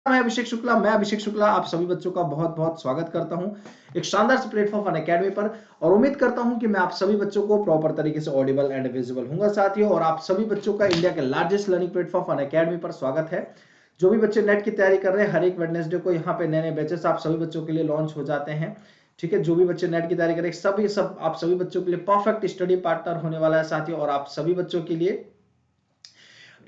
मैं अभिषेक शुक्ला आप सभी बच्चों का बहुत बहुत स्वागत करता हूं एक शानदार से प्लेटफॉर्म फन अकेडमी पर। और उम्मीद करता हूं कि मैं आप सभी बच्चों को प्रॉपर तरीके से ऑडिबल एंड विजिबल हूंगा साथियों। और आप सभी बच्चों का इंडिया के largest learning platform fun academy पर स्वागत है। जो भी बच्चे नेट की तैयारी कर रहे हैं, हर एक वेडनेसडे को यहाँ पे नए नए बैचेस आप सभी बच्चों के लिए लॉन्च हो जाते हैं। ठीक है, जो भी बच्चे नेट की तैयारी कर रहे हैं आप सभी बच्चों के लिए परफेक्ट स्टडी पार्टनर होने वाला है साथियों। और आप सभी बच्चों के लिए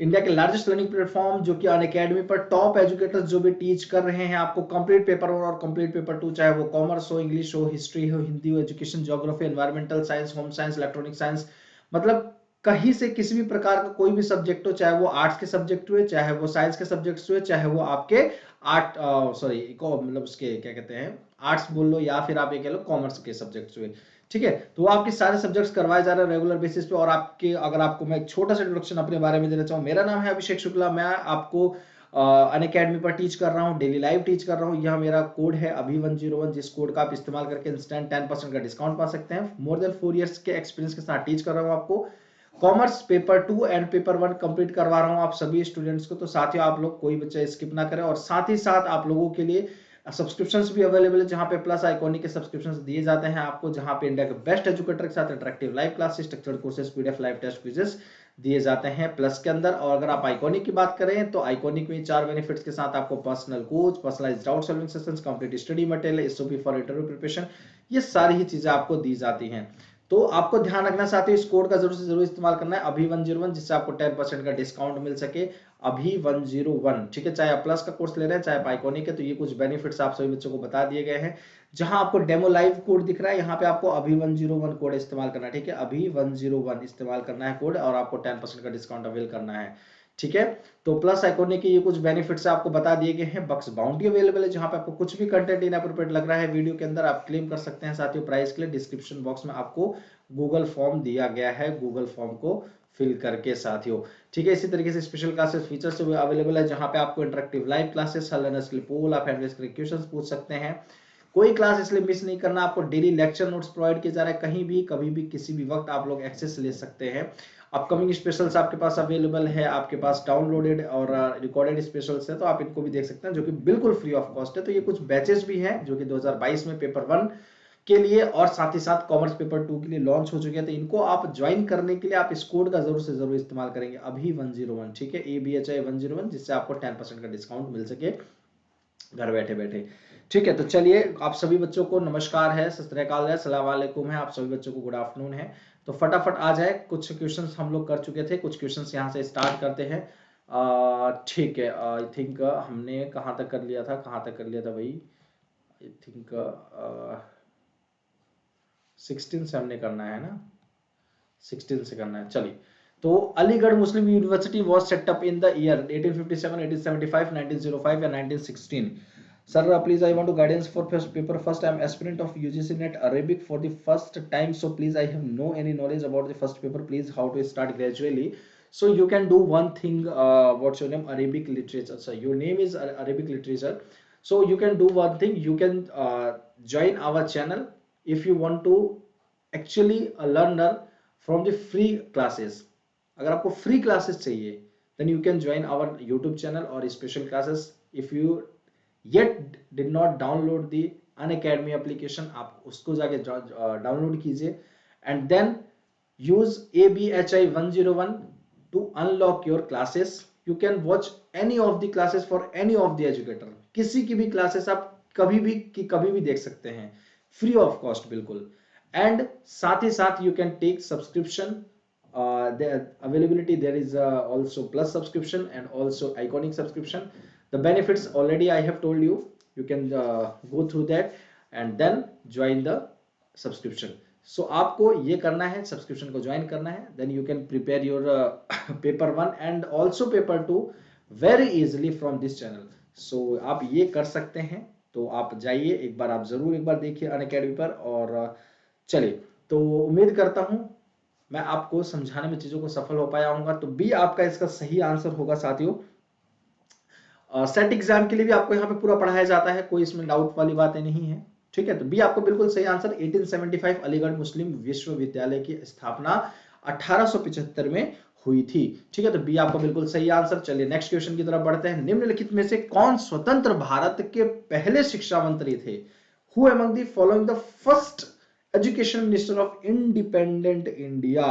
इंडिया के लार्जेस्ट लर्निंग प्लेटफॉर्म जो कि अनअकैडमी पर टॉप एजुकेटर्स जो भी टीच कर रहे हैं आपको कंप्लीट पेपर 1 और कंप्लीट पेपर 2, चाहे वो कॉमर्स हो, इंग्लिश हो, हिस्ट्री हो, हिंदी हो, education, geography, environmental science, home science, electronic science, मतलब कहीं से किसी भी प्रकार का कोई भी सब्जेक्ट हो, चाहे वो आर्ट्स के सब्जेक्ट हुए, चाहे वो साइंस के सब्जेक्ट्स हुए, चाहे वो आपके आर्ट सॉरी मतलब उसके क्या कहते हैं आर्ट्स बोल लो, या फिर आप ये कह लो कॉमर्स के सब्जेक्ट्स हुए। ठीक है, तो आपके सारे सब्जेक्ट्स करवाए जा रहे हैं रेगुलर बेसिस पे। और आपके अगर आपको मैं एक छोटा सा इंट्रोडक्शन अपने बारे में देना चाहूँ, मेरा नाम है अभिषेक शुक्ला। मैं आपको अनअकैडमी पर टीच कर रहा हूँ, डेली लाइव टीच कर रहा हूँ। यह मेरा कोड है अभी101, जिस कोड का आप इस्तेमाल करके इंस्टेंट 10% का डिस्काउंट पा सकते हैं। मोर देन 4 इयर्स के एक्सपीरियंस के साथ टीच कर रहा हूँ आपको। Commerce paper 2 and paper 1 complete करवा रहा हूँ आप सभी स्टूडेंट्स को। तो साथियों आप लोग कोई बच्चा स्किप ना करें। और साथ ही साथ आप लोगों के लिए सब्सक्रिप्शंस भी अवेलेबल है, जहां पे प्लस आइकॉनिक के सब्सक्रिप्शंस दिए जाते हैं आपको, जहां पे इंडिया के बेस्ट एजुकेटर के साथ interactive live classes, structured courses, PDF live test quizzes दिए जाते हैं प्लस के अंदर। और अगर आप आइकॉनिक की बात करें तो आइकॉनिक में 4 बेनिफिट्स के साथ आपको personal coach, personalised doubt solving sessions, complete study material, SOP for interview preparation, ये सारी ही चीजें आपको दी जाती हैं। तो आपको ध्यान रखना साथियों, इस कोड का जरूर से जरूर इस्तेमाल करना है अभी101, जिससे आपको 10% का डिस्काउंट मिल सके। अभी101, ठीक है, चाहे आप प्लस का कोर्स ले रहे हैं, चाहे आप आइकॉनिक है, तो ये कुछ बेनिफिट्स आप सभी बच्चों को बता दिए गए हैं। जहां आपको डेमो लाइव कोड दिख रहा है, यहाँ पे आपको अभी101 कोड इस्तेमाल करना है। ठीक है, अभी101 इस्तेमाल करना है कोड, और आपको 10% का डिस्काउंट अवेल करना है। ठीक है, तो प्लस आइकॉनिक के ये कुछ बेनिफिट्स आपको बता दिए गए हैं। बक्स बाउंटी अवेलेबल है, जहां पे आपको कुछ भी कंटेंट इनएप्रोप्रिएट लग रहा है वीडियो के अंदर, आप क्लेम कर सकते हैं साथियों प्राइस के लिए। डिस्क्रिप्शन बॉक्स में आपको गूगल फॉर्म दिया गया है, गूगल फॉर्म को फिल करके साथियों। ठीक है, इसी तरीके से स्पेशल क्लासेस फीचर्स अवेलेबल है, जहां पे आपको इंटरेक्टिव लाइव क्लासेस, हर लर्नर्स के लिए पोल, आप हैंड रेज करके क्वेश्चंस पूछ सकते हैं। कोई क्लास इसलिए मिस नहीं करना, आपको डेली लेक्चर नोट्स प्रोवाइड किए जा रहे हैं, कहीं भी कभी भी किसी भी वक्त आप लोग एक्सेस ले सकते हैं। अपकमिंग स्पेशल्स आपके पास अवेलेबल है, आपके पास डाउनलोडेड और रिकॉर्डेड स्पेशल्स है, तो आप इनको भी देख सकते हैं, जो कि बिल्कुल फ्री ऑफ कॉस्ट है। तो ये कुछ बैचेस भी हैं जो कि 2022 में पेपर 1 के लिए और साथ ही साथ कॉमर्स पेपर 2 के लिए लॉन्च हो चुके हैं। तो इनको आप ज्वाइन करने के लिए आप इस कोड का जरूर से जरूर इस्तेमाल करेंगे अभी101, ठीक है, ABHI101, जिससे आपको 10% का डिस्काउंट मिल सके घर बैठे बैठे। ठीक है, तो चलिए आप सभी बच्चों को नमस्कार है, सत श्री अकाल है, सलाम वालेकुम है, आप सभी बच्चों को गुड आफ्टरनून है। तो फटाफट आ जाए, कुछ क्वेश्चंस हम लोग कर चुके थे, कुछ क्वेश्चंस यहाँ से स्टार्ट करते हैं। ठीक है, आई थिंक हमने कहाँ तक कर लिया था, कहाँ तक कर लिया था भाई, आई थिंक 16 से हमने करना है ना, 16 से करना है। चलिए, तो Aligarh Muslim University was set up in the year 1857, 1875, 1905 या 1916। Sir, please, I want to guidance for first paper. First, I am aspirant of UGC NET Arabic for the first time. So please, I have no any knowledge about the first paper. Please, how to start gradually. So you can do one thing. What's your name? Arabic literature. So your name is Arabic literature. So you can do one thing. You can join our channel if you want to actually learn from the free classes. अगर आपको free classes चाहिए, then you can join our YouTube channel और special classes. If you yet did not download the Unacademy application, आप उसको जाके download कीजिए and then use ABHI101 to unlock your classes. You can watch any of the classes for any of the educator. किसी की भी classes आप कभी भी देख सकते हैं, फ्री ऑफ कॉस्ट बिल्कुल। एंड साथ ही साथ you can take subscription, the availability there is also plus subscription and also iconic subscription. The benefits already I have told you, you can go through that and then join the subscription. So आपको ये करना है, subscription को join करना है, then you can prepare your paper 1 and also paper 2 very easily from this channel. So आप ये कर सकते हैं, तो आप जाइए एक बार, आप जरूर एक बार देखिए अनअकैडमी पर। और चलिए, तो उम्मीद करता हूं मैं आपको समझाने में चीजों को सफल हो पाया होगा। तो बी आपका इसका सही आंसर होगा साथियों। सेट एग्जाम के लिए भी आपको यहाँ पे पूरा पढ़ाया जाता है, कोई इसमें डाउट वाली बातें नहीं है। ठीक है, तो बी आपको बिल्कुल सही आंसर। 1875 अलीगढ़ मुस्लिम विश्वविद्यालय की स्थापना 1875 में हुई थी। ठीक है, तो बी आपका बिल्कुल सही आंसर। चलिए नेक्स्ट क्वेश्चन की तरफ बढ़ते हैं। निम्नलिखित में से कौन स्वतंत्र भारत के पहले शिक्षा मंत्री थे? Who among the following the first education minister of independent India?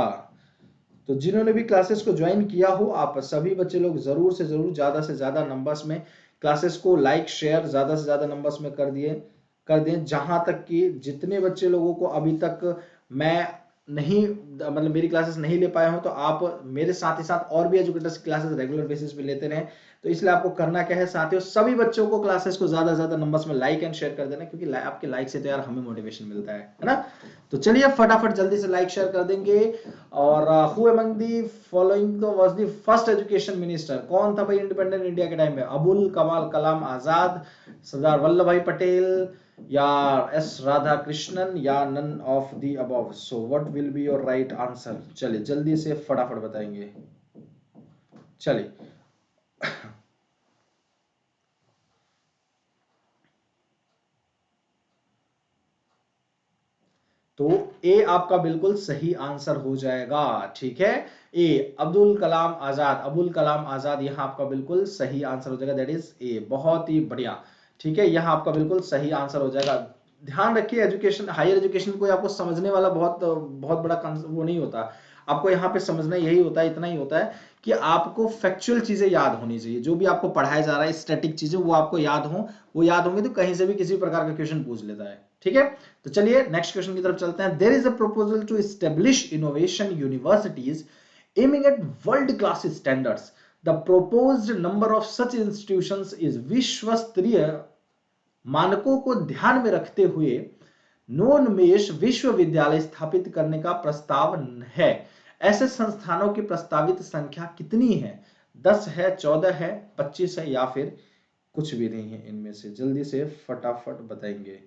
तो जिन्होंने भी क्लासेस को ज्वाइन किया हो, आप सभी बच्चे लोग जरूर से जरूर ज्यादा से ज्यादा नंबर्स में क्लासेस को लाइक शेयर ज्यादा से ज्यादा नंबर्स में कर दें। जहां तक कि जितने बच्चे लोगों को अभी तक मैं नहीं मतलब मेरी क्लासेस नहीं ले पाए हो, तो आप मेरे साथ ही साथ और भी एजुकेटर्स की क्लासेस रेगुलर बेसिस पे लेते रहें। तो इसलिए आपको करना क्या है साथियों, सभी बच्चों को क्लासेस को ज्यादा से ज्यादा नंबर्स में लाइक एंड शेयर कर देना, क्योंकि आपके लाइक से तो यार हमें मोटिवेशन मिलता है ना। तो चलिए फटाफट जल्दी से लाइक शेयर कर देंगे। और who among the following was the first education minister? कौन था भाई इंडिपेंडेंट इंडिया के टाइम में? अबुल कमाल कलाम आजाद, सरदार वल्लभ भाई पटेल, या एस राधा कृष्णन, या none of the above? So what will be your right answer? चलिए जल्दी से फटाफट बताएंगे। चलिए तो ए आपका बिल्कुल सही आंसर हो जाएगा। ठीक है, ए अब्दुल कलाम आजाद, अबुल कलाम आजाद यहां आपका बिल्कुल सही आंसर हो जाएगा। दैट इज ए, बहुत ही बढ़िया। ठीक है, यहां आपका बिल्कुल सही आंसर हो जाएगा। ध्यान रखिए, एजुकेशन हायर एजुकेशन को आपको समझने वाला बहुत बहुत बड़ा वो नहीं होता। आपको यहाँ पे समझना यही होता है, इतना ही होता है कि आपको फैक्चुअल चीजें याद होनी चाहिए। जो भी आपको पढ़ाया जा रहा है स्टैटिक चीजें वो आपको याद हो, वो याद होंगे तो कहीं से भी किसी प्रकार का क्वेश्चन पूछ लेता है। ठीक है, तो चलिए नेक्स्ट क्वेश्चन की तरफ चलते हैं। There is a proposal to establish innovation universities aiming at world class standards. The proposed number of such institutions is विश्व स्तरीय मानकों को ध्यान में रखते हुए नवोन्मेष विश्वविद्यालय स्थापित करने का प्रस्ताव है। ऐसे संस्थानों की प्रस्तावित संख्या कितनी है? 10 है, 14 है, 25 है, या फिर कुछ भी नहीं है इनमें से? जल्दी से फटाफट बताएंगे।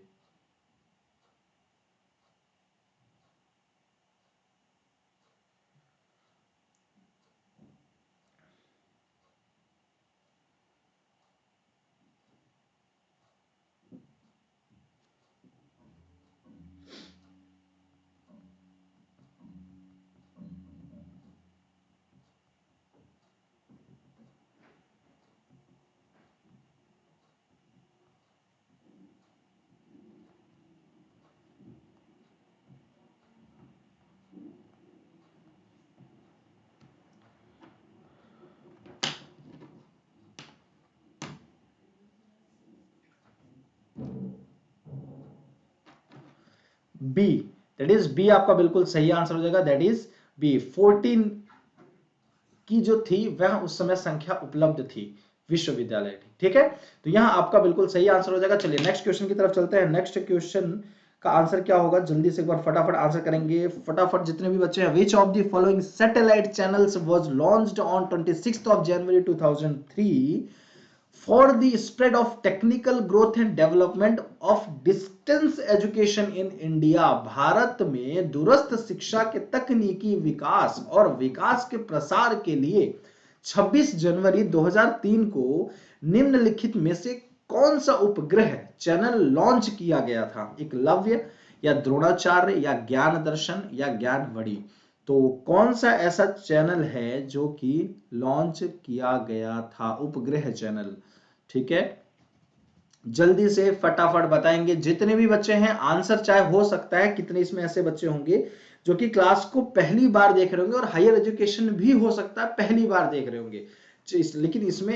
बी, दैट इज बी आपका बिल्कुल सही आंसर हो जाएगा। दैट इज बी, 14 की जो थी वह उस समय संख्या उपलब्ध थी विश्वविद्यालय की। ठीक है, तो यहां आपका बिल्कुल सही आंसर हो जाएगा। चलिए नेक्स्ट क्वेश्चन की तरफ चलते हैं। नेक्स्ट क्वेश्चन का आंसर क्या होगा, जल्दी से एक बार फटाफट आंसर करेंगे। फटाफट जितने भी बच्चे हैं, which of the following satellite channels was launched on 26th of January 2003 for the spread of technical growth and development of distance education in India? Bharat में दूरस्थ शिक्षा के तकनीकी विकास और विकास के प्रसार के लिए 26 जनवरी 2003 को निम्नलिखित में से कौन सा उपग्रह चैनल लॉन्च किया गया था? एकलव्य, या द्रोणाचार्य, या ज्ञान दर्शन, या ज्ञानवड़ी? तो कौन सा ऐसा चैनल है जो कि लॉन्च किया गया था, उपग्रह चैनल? ठीक है, जल्दी से फटाफट बताएंगे जितने भी बच्चे हैं। आंसर चाहे हो सकता है कितने इसमें ऐसे बच्चे होंगे जो कि क्लास को पहली बार देख रहे होंगे, और हायर एजुकेशन भी हो सकता है पहली बार देख रहे होंगे। लेकिन इसमें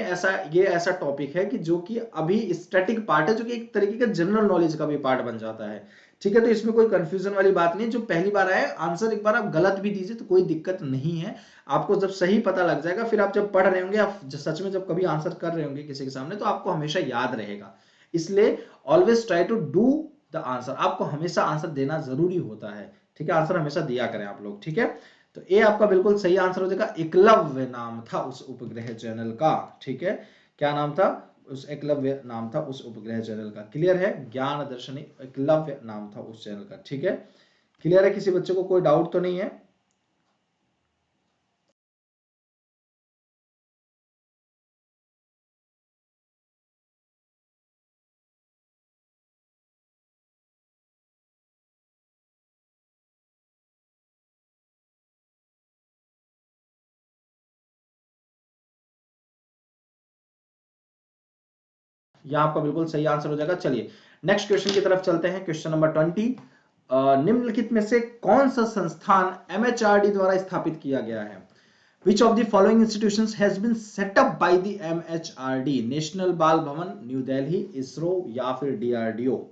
ये ऐसा टॉपिक है कि जो कि अभी स्टैटिक पार्ट है, जो कि एक तरीके का जनरल नॉलेज का भी पार्ट बन जाता है। ठीक है, तो इसमें कोई कंफ्यूजन वाली बात नहीं। जो पहली बार आए, आंसर एक बार आप गलत भी दीजिए तो कोई दिक्कत नहीं है। आपको जब सही पता लग जाएगा, फिर आप जब पढ़ रहे होंगे, आप सच में जब कभी आंसर कर रहे होंगे किसी के सामने, तो आपको हमेशा याद रहेगा। इसलिए always try to do the answer. आपको हमेशा आंसर देना जरूरी होता है। ठीक है, आंसर हमेशा दिया करें आप लोग। ठीक है, तो ए आपका बिल्कुल सही आंसर हो जाएगा। एकलव्य नाम था उस उपग्रह चैनल का। ठीक है, क्या नाम था? उस एकलव्य नाम था उस उपग्रह चैनल का। क्लियर है? ज्ञान दर्शनी एकलव्य नाम था उस चैनल का। ठीक है, क्लियर है? किसी बच्चे को कोई डाउट तो नहीं है? यह आपका बिल्कुल सही आंसर हो जाएगा। चलिए नेक्स्ट क्वेश्चन की तरफ चलते हैं। क्वेश्चन नंबर 20, निम्नलिखित में से कौन सा संस्थान एमएचआरडी द्वारा स्थापित किया गया है? Which of the following institutions has been set up by the MHRD? National बाल भवन, न्यू दिल्ली, इसरो या फिर डीआरडीओ?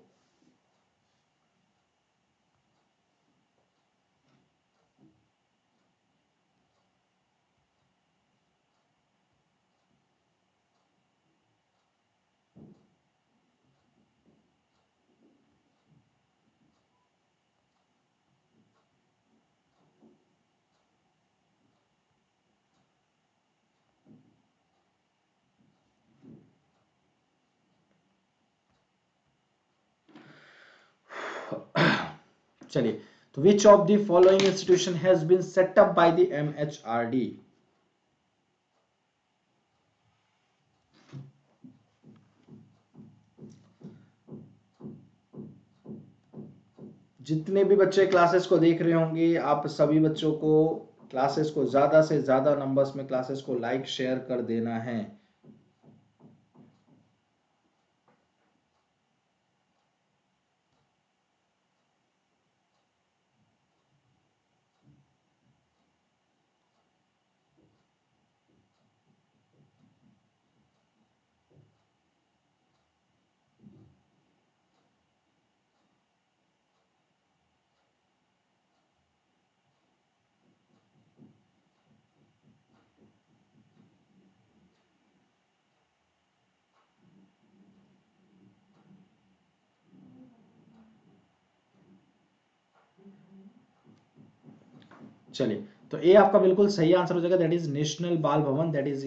चलिए, तो which of the following institution has been set up by the MHRD? जितने भी बच्चे क्लासेस को देख रहे होंगे, आप सभी बच्चों को क्लासेस को ज्यादा से ज्यादा नंबर्स में क्लासेस को लाइक शेयर कर देना है। चलिए, तो ये आपका बिल्कुल सही आंसर हो जाएगा। दैट इज नेशनल बाल भवन, that is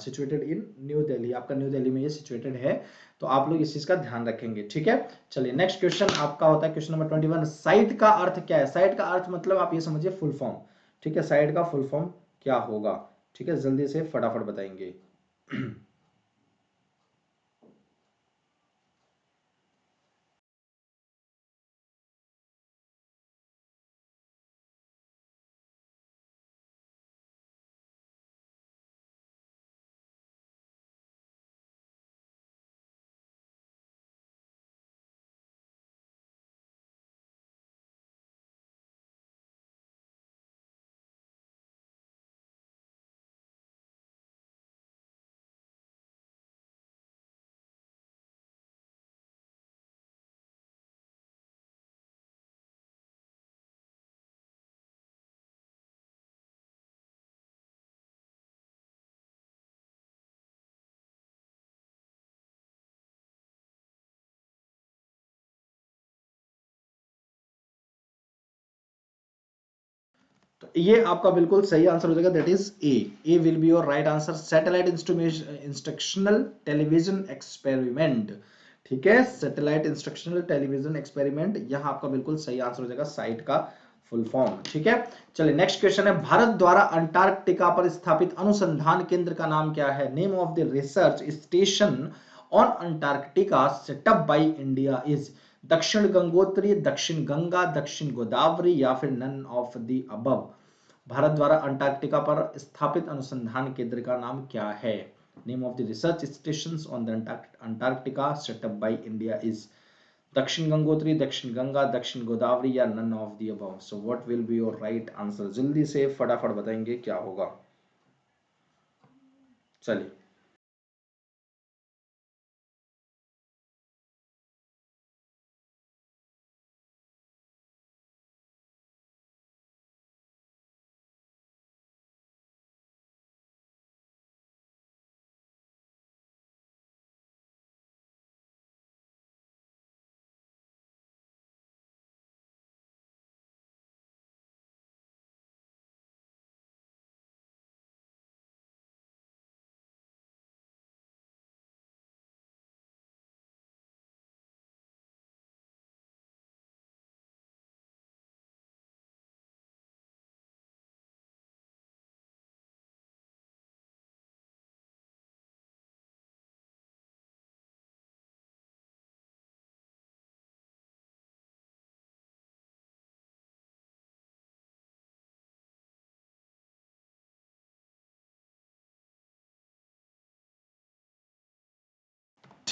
situated in New Delhi. आपका न्यू दिल्ली में ये सिचुएटेड है, तो आप लोग इस चीज का ध्यान रखेंगे। ठीक है, चलिए नेक्स्ट क्वेश्चन आपका होता है क्वेश्चन नंबर 21। साइट का अर्थ क्या है? साइट का अर्थ मतलब आप ये समझिए फुल फॉर्म। ठीक है, साइट का फुल फॉर्म क्या होगा? ठीक है, जल्दी से फटाफट बताएंगे। तो ये आपका बिल्कुल सही आंसर हो जाएगा। That is A will be your right answer. Satellite instructional television experiment. ठीक है, सैटेलाइट इंस्ट्रक्शनल टेलीविजन एक्सपेरिमेंट, यह आपका बिल्कुल सही आंसर हो जाएगा, साइट का फुल फॉर्म। ठीक है, चलिए नेक्स्ट क्वेश्चन है। भारत द्वारा अंटार्कटिका पर स्थापित अनुसंधान केंद्र का नाम क्या है? Name of the research station on Antarctica set up by India is? Dakshin Gangotri, Dakshin Ganga, Dakshin Godavari या फिर none of the above? Bharat द्वारा अंटार्कटिका पर स्थापित अनुसंधान केंद्र का नाम क्या है? Name of the research station on the Antarctica set up by India is? Dakshin Gangotri, Dakshin Ganga, Dakshin Godavari या none of the above? So what will be your right answer? जल्दी से फटाफट बताएंगे क्या होगा। चलिए,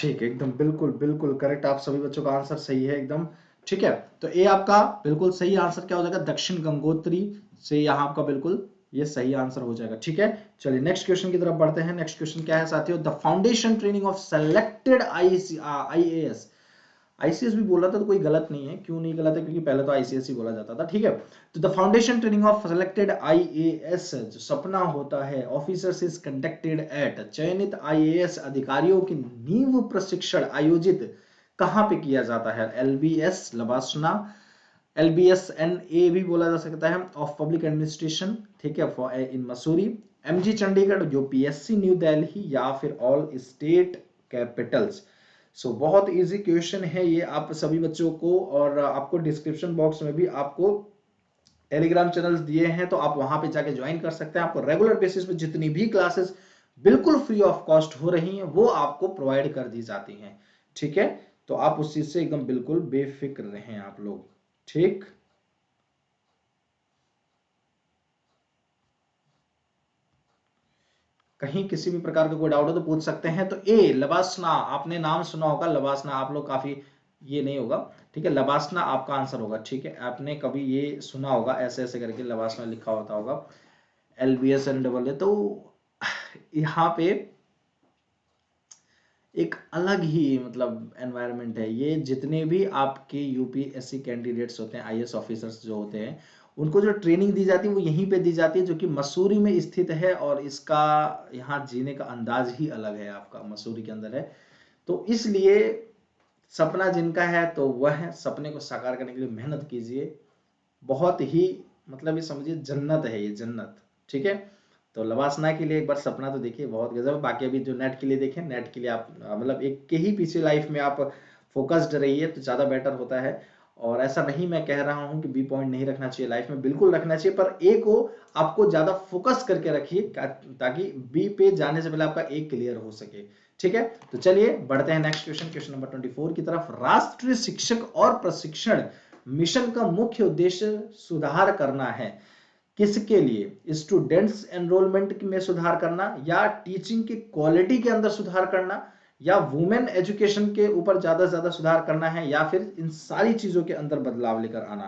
ठीक है, एकदम बिल्कुल बिल्कुल करेक्ट, आप सभी बच्चों का आंसर सही है एकदम। ठीक है, तो ए आपका बिल्कुल सही आंसर क्या हो जाएगा, दक्षिण गंगोत्री से यहाँ आपका बिल्कुल ये सही आंसर हो जाएगा। ठीक है, चलिए नेक्स्ट क्वेश्चन की तरफ बढ़ते हैं। नेक्स्ट क्वेश्चन क्या है साथियों, the foundation training of selected IAS, ICS भी बोला था तो कोई गलत नहीं है, क्यों नहीं गलत है, क्योंकि पहले तो आईसीएस ही बोला जाता था। ठीक है, तो the foundation training of selected IAS, जो सपना होता है ऑफिसर्स, इज कंडक्टेड एट, चयनित आईएएस अधिकारियों की नींव प्रशिक्षण आयोजित कहां पे किया जाता है, एलबीएस लबासना, एलबीएसएनए भी बोला जा सकता है, ऑफ पब्लिक एडमिनिस्ट्रेशन, ठीक है, in Mussoorie, MG Chandigarh, UPSC New Delhi, या फिर ऑल स्टेट कैपिटल्स। सो बहुत इजी क्वेश्चन है ये आप सभी बच्चों को, और आपको डिस्क्रिप्शन बॉक्स में भी आपको टेलीग्राम चैनल्स दिए हैं, तो आप वहां पे जाके ज्वाइन कर सकते हैं। आपको रेगुलर बेसिस पे जितनी भी क्लासेस बिल्कुल फ्री ऑफ कॉस्ट हो रही हैं वो आपको प्रोवाइड कर दी जाती हैं। ठीक है, तो आप उस चीज से एकदम बिल्कुल बेफिक्र रहें आप लोग। ठीक, कहीं किसी भी प्रकार का कोई डाउट हो तो पूछ सकते हैं। तो ए लबासना, आपने नाम सुना होगा लबासना, आप लोग काफी, ये नहीं होगा, ठीक है, लबासना आपका आंसर होगा। ठीक है, आपने कभी ये सुना होगा ऐसे ऐसे करके लबासना लिखा होता होगा, LBSN तो यहाँ पे एक अलग ही मतलब एनवायरनमेंट है। ये जितने भी आपके यूपीएससी कैंडिडेट्स होते हैं, आईएएस ऑफिसर्स जो होते हैं, उनको जो ट्रेनिंग दी जाती है वो यहीं पे दी जाती है, जो कि मसूरी में स्थित है, और इसका यहाँ जीने का अंदाज ही अलग है, आपका मसूरी के अंदर है। तो इसलिए सपना जिनका है तो वह सपने को साकार करने के लिए मेहनत कीजिए। बहुत ही मतलब ये समझिए जन्नत है ये, जन्नत। ठीक है, तो लवासना के लिए एक बार सपना तो देखिए, बहुत गजब है। बाकी अभी जो नेट के लिए देखें, नेट के लिए आप मतलब एक के ही पीछे लाइफ में आप फोकस्ड रहिए तो ज़्यादा बेटर होता है। और ऐसा नहीं मैं कह रहा हूं कि बी पॉइंट नहीं रखना चाहिए लाइफ में, बिल्कुल रखना चाहिए, पर ए को आपको ज़्यादा फोकस करके रखिए ताकि बी पे जाने से पहले आपका ए क्लियर हो सके। ठीक है, तो चलिए बढ़ते हैं नेक्स्ट क्वेश्चन, क्वेश्चन नंबर 24 की तरफ। राष्ट्रीय शिक्षक और प्रशिक्षण मिशन का मुख्य उद्देश्य सुधार करना है, किसके लिए, स्टूडेंट्स एनरोलमेंट में सुधार करना, या टीचिंग की क्वालिटी के अंदर सुधार करना, या वुमेन एजुकेशन के ऊपर ज्यादा से ज्यादा सुधार करना है, या फिर इन सारी चीजों के अंदर बदलाव लेकर आना।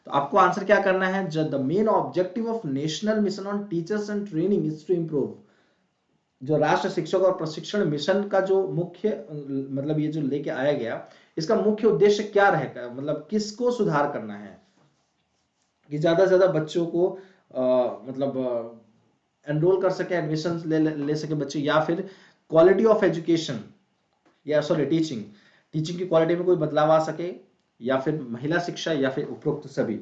तो आपको आंसर क्या करना है, the main objective of national mission on teachers and training is to improve, जो राष्ट्र शिक्षक और प्रशिक्षण मिशन का जो मुख्य मतलब ये जो लेके आया गया, इसका मुख्य उद्देश्य क्या रहेगा, मतलब किसको सुधार करना है, कि ज्यादा से ज्यादा बच्चों को मतलब एनरोल कर सके, एडमिशन ले सके बच्चे, या फिर क्वालिटी ऑफ एजुकेशन, या सॉरी टीचिंग, टीचिंग की क्वालिटी में कोई बदलाव आ सके, या फिर महिला शिक्षा, या फिर उपरोक्त सभी।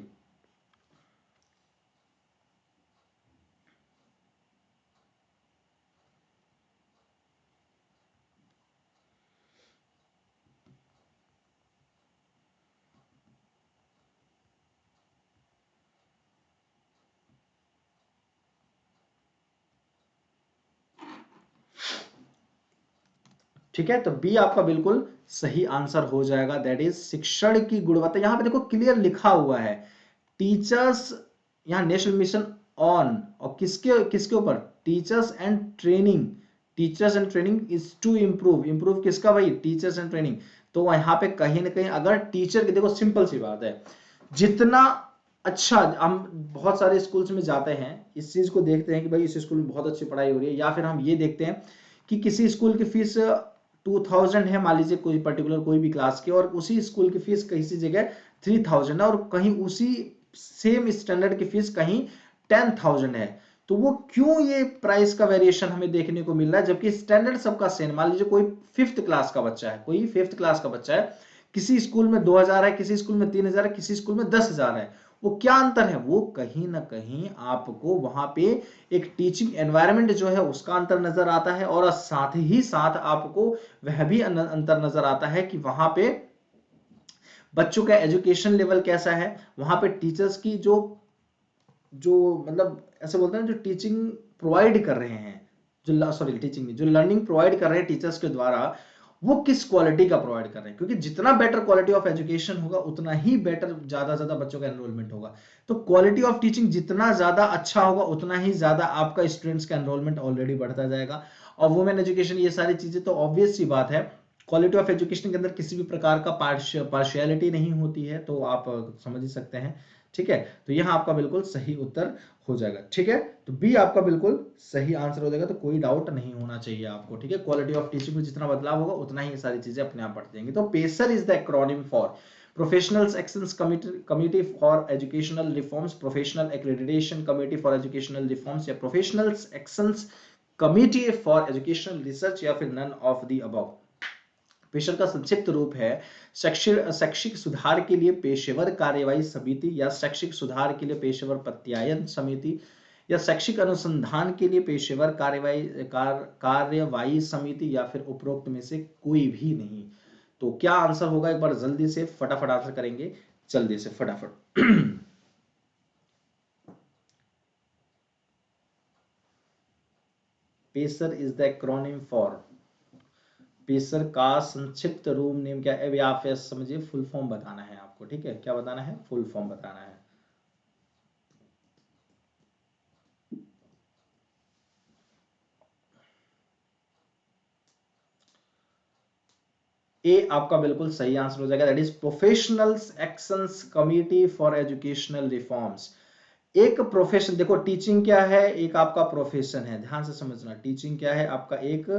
ठीक है, तो बी आपका बिल्कुल सही आंसर हो जाएगा, दैट इज शिक्षण की गुणवत्ता। यहां पे देखो क्लियर लिखा हुआ है टीचर्स, यहाँ नेशनल मिशन ऑन, और किसके किसके ऊपर, teachers and training, teachers and training is to improve, improve किसका भाई, टीचर्स एंड ट्रेनिंग। तो यहाँ पे कहीं ना कहीं अगर टीचर की, देखो सिंपल सी बात है, जितना अच्छा हम बहुत सारे स्कूल्स में जाते हैं, इस चीज को देखते हैं कि भाई इस स्कूल में बहुत अच्छी पढ़ाई हो रही है, या फिर हम ये देखते हैं कि किसी स्कूल की फीस 2000 है, मान लीजिए कोई पर्टिकुलर कोई भी क्लास की, और उसी स्कूल की फीस किसी जगह 3000 है, और कहीं उसी सेम स्टैंडर्ड की फीस कहीं 10,000 है। तो वो क्यों ये प्राइस का वेरिएशन हमें देखने को मिल रहा है, जबकि स्टैंडर्ड सबका सेम। मान लीजिए कोई फिफ्थ क्लास का बच्चा है, कोई फिफ्थ क्लास का बच्चा है, किसी स्कूल में 2000 है, किसी स्कूल में 3000 है, किसी स्कूल में 10,000 है। वो क्या अंतर है, वो कहीं ना कहीं आपको वहां पे एक टीचिंग एनवायरनमेंट जो है उसका अंतर नजर आता है, और साथ ही साथ आपको वह भी अंतर नजर आता है कि वहां पे बच्चों का एजुकेशन लेवल कैसा है, वहां पे टीचर्स की जो जो मतलब ऐसे बोलते हैं जो टीचिंग प्रोवाइड कर रहे हैं, जो सॉरी टीचिंग नहीं, जो लर्निंग प्रोवाइड कर रहे हैं टीचर्स के द्वारा, वो किस क्वालिटी का प्रोवाइड कर रहे हैं। क्योंकि जितना बेटर क्वालिटी ऑफ एजुकेशन होगा उतना ही बेटर ज्यादा से ज्यादा बच्चों का एनरोलमेंट होगा। तो क्वालिटी ऑफ टीचिंग जितना ज्यादा अच्छा होगा उतना ही ज्यादा आपका स्टूडेंट्स का एनरोलमेंट ऑलरेडी बढ़ता जाएगा। और वुमेन एजुकेशन, ये सारी चीजें तो ऑब्वियस सी बात है, क्वालिटी ऑफ एजुकेशन के अंदर किसी भी प्रकार का पार्शियलिटी नहीं होती है, तो आप समझ ही सकते हैं। ठीक है, तो यहाँ आपका बिल्कुल सही उत्तर हो जाएगा। ठीक है, तो बी आपका बिल्कुल सही आंसर हो जाएगा, तो कोई डाउट नहीं होना चाहिए आपको। ठीक है, क्वालिटी ऑफ टीचिंग में जितना बदलाव होगा उतना ही ये सारी चीजें अपने आप बढ़ जाएंगी। तो PACER is the acronym for professionals actions committee for educational reforms, professional accreditation committee for educational reforms, या professionals actions committee for educational research, या फिर none of the above. PACER का संक्षिप्त रूप है शैक्षिक सुधार के लिए पेशेवर कार्यवाही समिति, या शैक्षिक सुधार के लिए पेशेवर प्रत्यायन समिति, या शैक्षिक अनुसंधान के लिए पेशेवर कार्यवाही समिति, या फिर उपरोक्त में से कोई भी नहीं। तो क्या आंसर होगा, एक बार जल्दी से फटाफट आंसर करेंगे, जल्दी से फटाफट। Pacer is the acronym for, pacer का संक्षिप्त रूप नेम क्या है, आप समझिए, फुल फॉर्म बताना है आपको। ठीक है, क्या बताना है, फुल फॉर्म बताना है। ए आपका बिल्कुल सही आंसर हो जाएगा, that is professionals actions committee for educational reforms. एक प्रोफेशन, देखो टीचिंग क्या है, एक आपका प्रोफेशन है, ध्यान से समझना, टीचिंग क्या है, आपका एक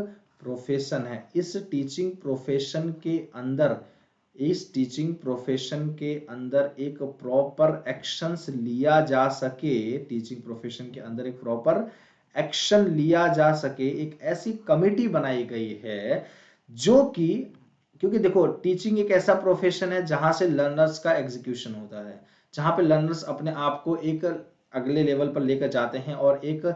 प्रोफेशन है। इस टीचिंग प्रोफेशन के अंदर, इस टीचिंग प्रोफेशन के अंदर एक प्रॉपर एक्शंस लिया जा सके, टीचिंग प्रोफेशन के अंदर एक प्रॉपर एक्शन लिया जा सके, एक ऐसी कमिटी बनाई गई है जो कि, क्योंकि देखो टीचिंग एक ऐसा प्रोफेशन है जहां से लर्नर्स का एग्जीक्यूशन होता है, जहां पे लर्नर्स अपने आप को एक अगले लेवल पर लेकर जाते हैं और एक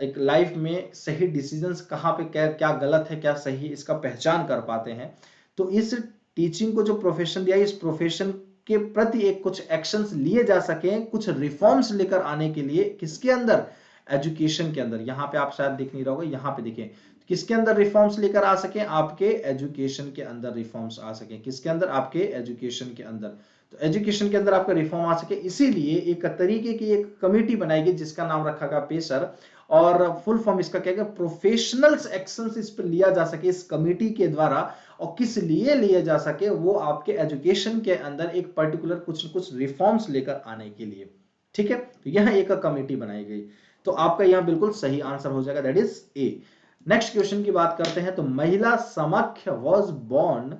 लाइफ में सही डिसीजंस कहाँ पे क्या गलत है क्या सही, इसका पहचान कर पाते हैं। तो इस टीचिंग को जो प्रोफेशन दिया, इस प्रोफेशन के प्रति एक कुछ एक्शंस लिए जा सके, कुछ रिफॉर्म्स लेकर आने के लिए, किसके अंदर, एजुकेशन के अंदर। यहाँ पे आप शायद दिख नहीं रहा होगा, यहाँ पे देखिए, किसके अंदर रिफॉर्म्स लेकर आ सके, आपके एजुकेशन के अंदर रिफॉर्म्स आ सके, किसके अंदर, आपके एजुकेशन के अंदर। तो एजुकेशन के अंदर आपका रिफॉर्म आ सके, इसीलिए एक तरीके की एक कमेटी बनाएगी जिसका नाम रखा गया पेसर, और फुल फॉर्म इसका क्या है, प्रोफेशनल्स एक्शंस इस पर लिया जा सके इस कमेटी के द्वारा, और किस लिए लिया जा सके, वो आपके एजुकेशन के अंदर एक पर्टिकुलर कुछ कुछ रिफॉर्म्स लेकर आने के लिए। ठीक है, तो यह एक कमेटी बनाई गई, तो आपका यहां बिल्कुल सही आंसर हो जाएगा, that is A. Next question की बात करते हैं, तो Mahila Samakhya was born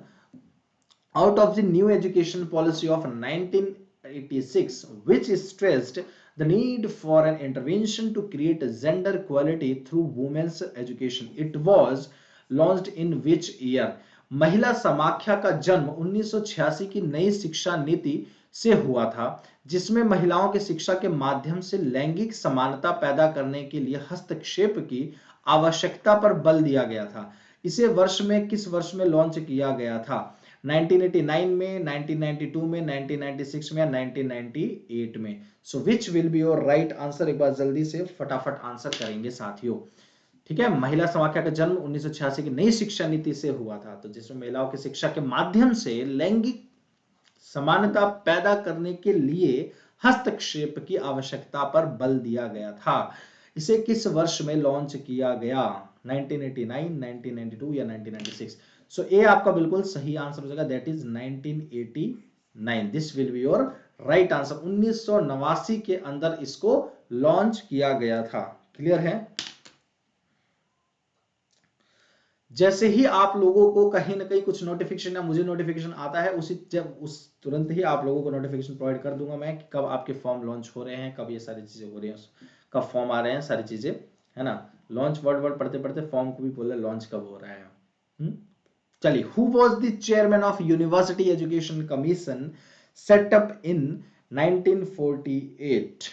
out of the new education policy of 1986 which stressed the need for an intervention to create gender equality through women's education. It was launched in which year? महिला समाख्या का जन्म 1986 की नई शिक्षा नीति से हुआ था, जिसमें महिलाओं की शिक्षा के माध्यम से लैंगिक समानता पैदा करने के लिए हस्तक्षेप की आवश्यकता पर बल दिया गया था। इसे वर्ष में, किस वर्ष में लॉन्च किया गया था, 1989 में, 1992 में, 1996 में, या 1998 में। So which will be your right answer, एक बार जल्दी से फटाफट आंसर करेंगे साथियों। ठीक है, महिला समाख्या का जन्म 1986 की नई शिक्षा नीति से हुआ था, तो जिसमें महिलाओं की शिक्षा के माध्यम से लैंगिक समानता पैदा करने के लिए हस्तक्षेप की आवश्यकता पर बल दिया गया था। इसे किस वर्ष में लॉन्च किया गया, 1989, 1992 या 1996? सो ए आपका बिल्कुल सही आंसर हो जाएगा, that is 1989। This will be your right answer. 1989 के अंदर इसको लॉन्च किया गया था। क्लियर है? जैसे ही आप लोगों को कहीं ना कहीं कुछ नोटिफिकेशन या मुझे नोटिफिकेशन आता है, उस तुरंत ही आप लोगों को नोटिफिकेशन प्रोवाइड कर दूंगा मैं कि कब आपके फॉर्म लॉन्च हो रहे हैं, कब ये सारी चीजें हो रही हैं, कब फॉर्म आ रहे हैं, सारी चीजें, है ना। लॉन्च वर्ड पढ़ते पढ़ते फॉर्म को भी बोले लॉन्च कब हो रहा है। चलिए, who was the chairman of university education commission set up इन 1948?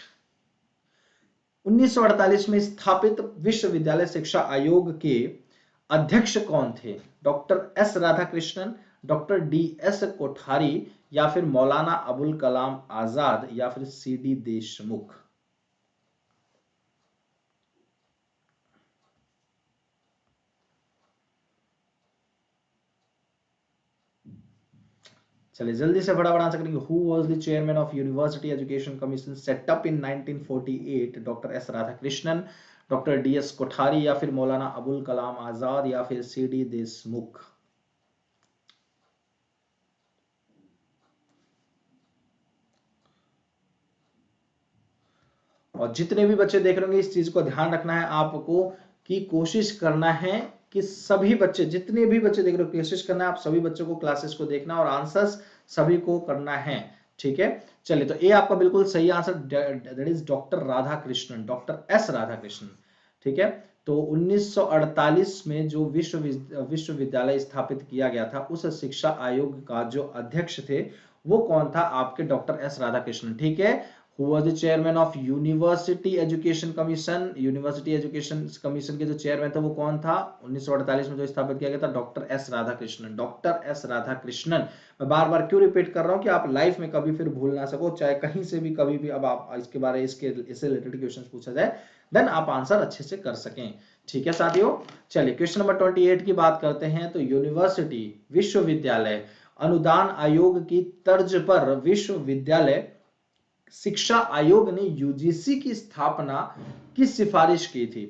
1948 में स्थापित विश्वविद्यालय शिक्षा आयोग के अध्यक्ष कौन थे? Doctor S Radhakrishnan, doctor D S Kothari, या फिर मौलाना अबुल कलाम आजाद, या फिर सी डी देशमुख? चलिए जल्दी से फटाफट आंसर करेंगे। Who was the chairman of university education commission set up in 1948? Doctor S Radhakrishnan, doctor D S Kothari, या फिर मौलाना अबुल कलाम आजाद, या फिर सी डी देशमुख? और जितने भी बच्चे देख रहे होंगे इस चीज को ध्यान रखना है आपको कि कोशिश करना है कि सभी बच्चे, जितने भी बच्चे देख रहे हो, कोशिश करना है आप सभी बच्चों को क्लासेस को देखना और आंसर्स सभी को करना है। ठीक है, चलिए, तो ए आपका बिल्कुल सही answer, that is doctor Radha Krishnan, doctor S Radha Krishnan. ठीक है, तो 1948 में जो विश्वविद्यालय स्थापित किया गया था, उस शिक्षा आयोग का जो अध्यक्ष थे वो कौन था? आपके डॉक्टर एस राधाकृष्णन। ठीक है, who was the chairman of university education commission, university education commission के जो चेयरमैन थे वो कौन था? 1948 में जो स्थापित किया गया था, doctor S Radhakrishnan, doctor S Radhakrishnan. मैं बार बार क्यों रिपीट कर रहा हूं कि आप लाइफ में कभी फिर भूल ना सको, चाहे कहीं से भी कभी भी अब आप इसके बारे इससे रिलेटेड क्वेश्चन पूछा जाए, देन आप आंसर अच्छे से कर सकें। ठीक है साथियों, चलिए क्वेश्चन नंबर 28 की बात करते हैं। तो यूनिवर्सिटी, विश्वविद्यालय अनुदान आयोग की तर्ज पर विश्वविद्यालय शिक्षा आयोग ने यूजीसी की स्थापना की सिफारिश की थी।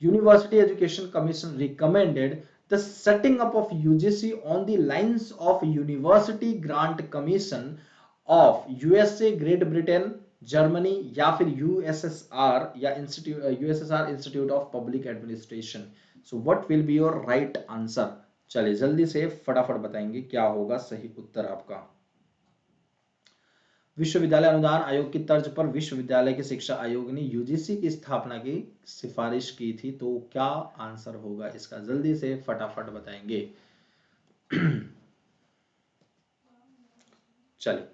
University education commission recommended the setting up of UGC on the lines of university grant commission of USA, great Britain, Germany या फिर यूएसएसआर या USSR institute of public administration. So what will be your right answer? चलिए जल्दी से फटाफट बताएंगे क्या होगा सही उत्तर आपका। विश्वविद्यालय अनुदान आयोग की तर्ज पर विश्वविद्यालय के शिक्षा आयोग ने यूजीसी की स्थापना की सिफारिश की थी, तो क्या आंसर होगा इसका? जल्दी से फटाफट बताएंगे। चलिए,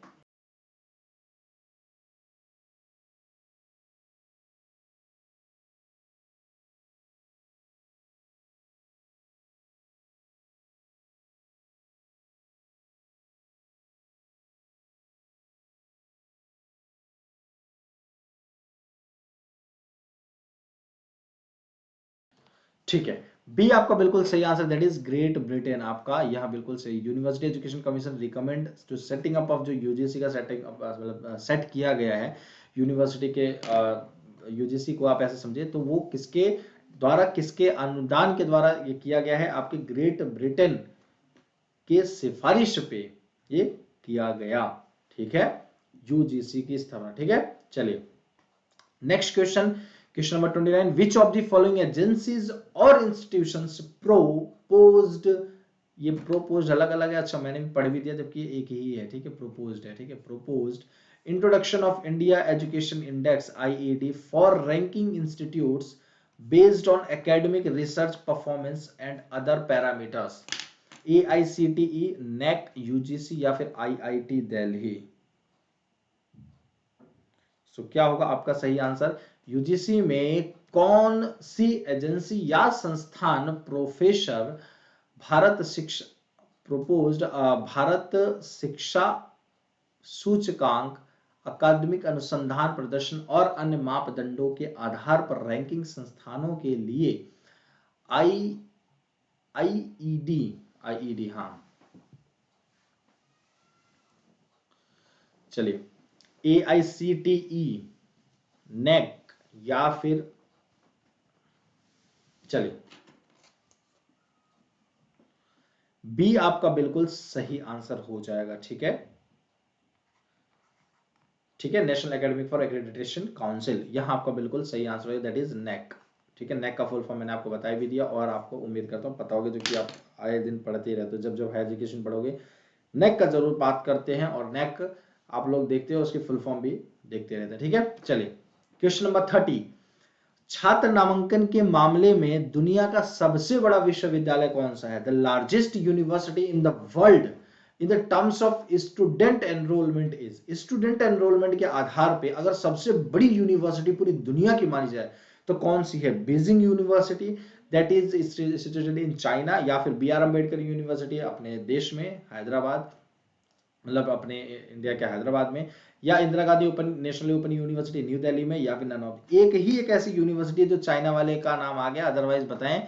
ठीक है, बी आपका बिल्कुल सही answer, that is Great Britain. आपका यह बिल्कुल सही। University education commission recommend to setting up of, जो यूजीसी का सेटिंग अप मतलब सेट किया गया है यूनिवर्सिटी के, यूजीसी को आप ऐसे समझिए, तो वो किसके द्वारा, किसके अनुदान के द्वारा ये किया गया है? आपके ग्रेट ब्रिटेन के सिफारिश पे ये किया गया। ठीक है, यूजीसी की स्थापना। ठीक है, चलिए next question, question number 29, which of the following agencies और इंस्टीट्यूशंस प्रोपोज्ड, ये प्रोपोज्ड अलग अलग है, अच्छा मैंने भी पढ़ भी दिया जबकि एक ही है। ठीक है, प्रोपोज्ड है। ठीक है, proposed introduction of India education index IED for ranking institutes based on academic research performance and other parameters, AICTE, neck, UGC या फिर आईआईटी दिल्ली। सो क्या होगा आपका सही आंसर? यूजीसी में कौन सी एजेंसी या संस्थान प्रोफेसर भारत शिक्षा प्रोपोज्ड भारत शिक्षा सूचकांक, अकादमिक अनुसंधान प्रदर्शन और अन्य मापदंडों के आधार पर रैंकिंग संस्थानों के लिए आई आईईडी आईईडी हाँ, चलिए एआईसीटीई, नेक या फिर, चलिए बी आपका बिल्कुल सही आंसर हो जाएगा। ठीक है, ठीक है, national academic for accreditation council, यहां आपका बिल्कुल सही आंसर है, दैट इज नेक। ठीक है, नेक का फुल फॉर्म मैंने आपको बता भी दिया और आपको उम्मीद करता हूं पता होगा, जो कि आप आए दिन पढ़ते ही रहते हो, जब जब हायर एजुकेशन पढ़ोगे नेक का जरूर बात करते हैं, और नेक आप लोग देखते हो, उसकी फुल फॉर्म भी देखते रहते हैं। ठीक है, चलिए क्वेश्चन नंबर 30, छात्र नामांकन के मामले में दुनिया का सबसे बड़ा विश्वविद्यालय कौन सा है? The largest university in the world in the terms of student enrolment is, student enrolment के आधार पे अगर सबसे बड़ी यूनिवर्सिटी पूरी दुनिया की मानी जाए तो कौन सी है? Beijing university, that is situated in China, या फिर बी आर अम्बेडकर यूनिवर्सिटी अपने देश में हैदराबाद, मतलब अपने इंडिया के हैदराबाद में, या Indira Gandhi open national open university new Delhi में, या फिर नन ऑफ, एक ही एक ऐसी यूनिवर्सिटी है जो चाइना वाले का नाम आ गया, अदरवाइज बताएं।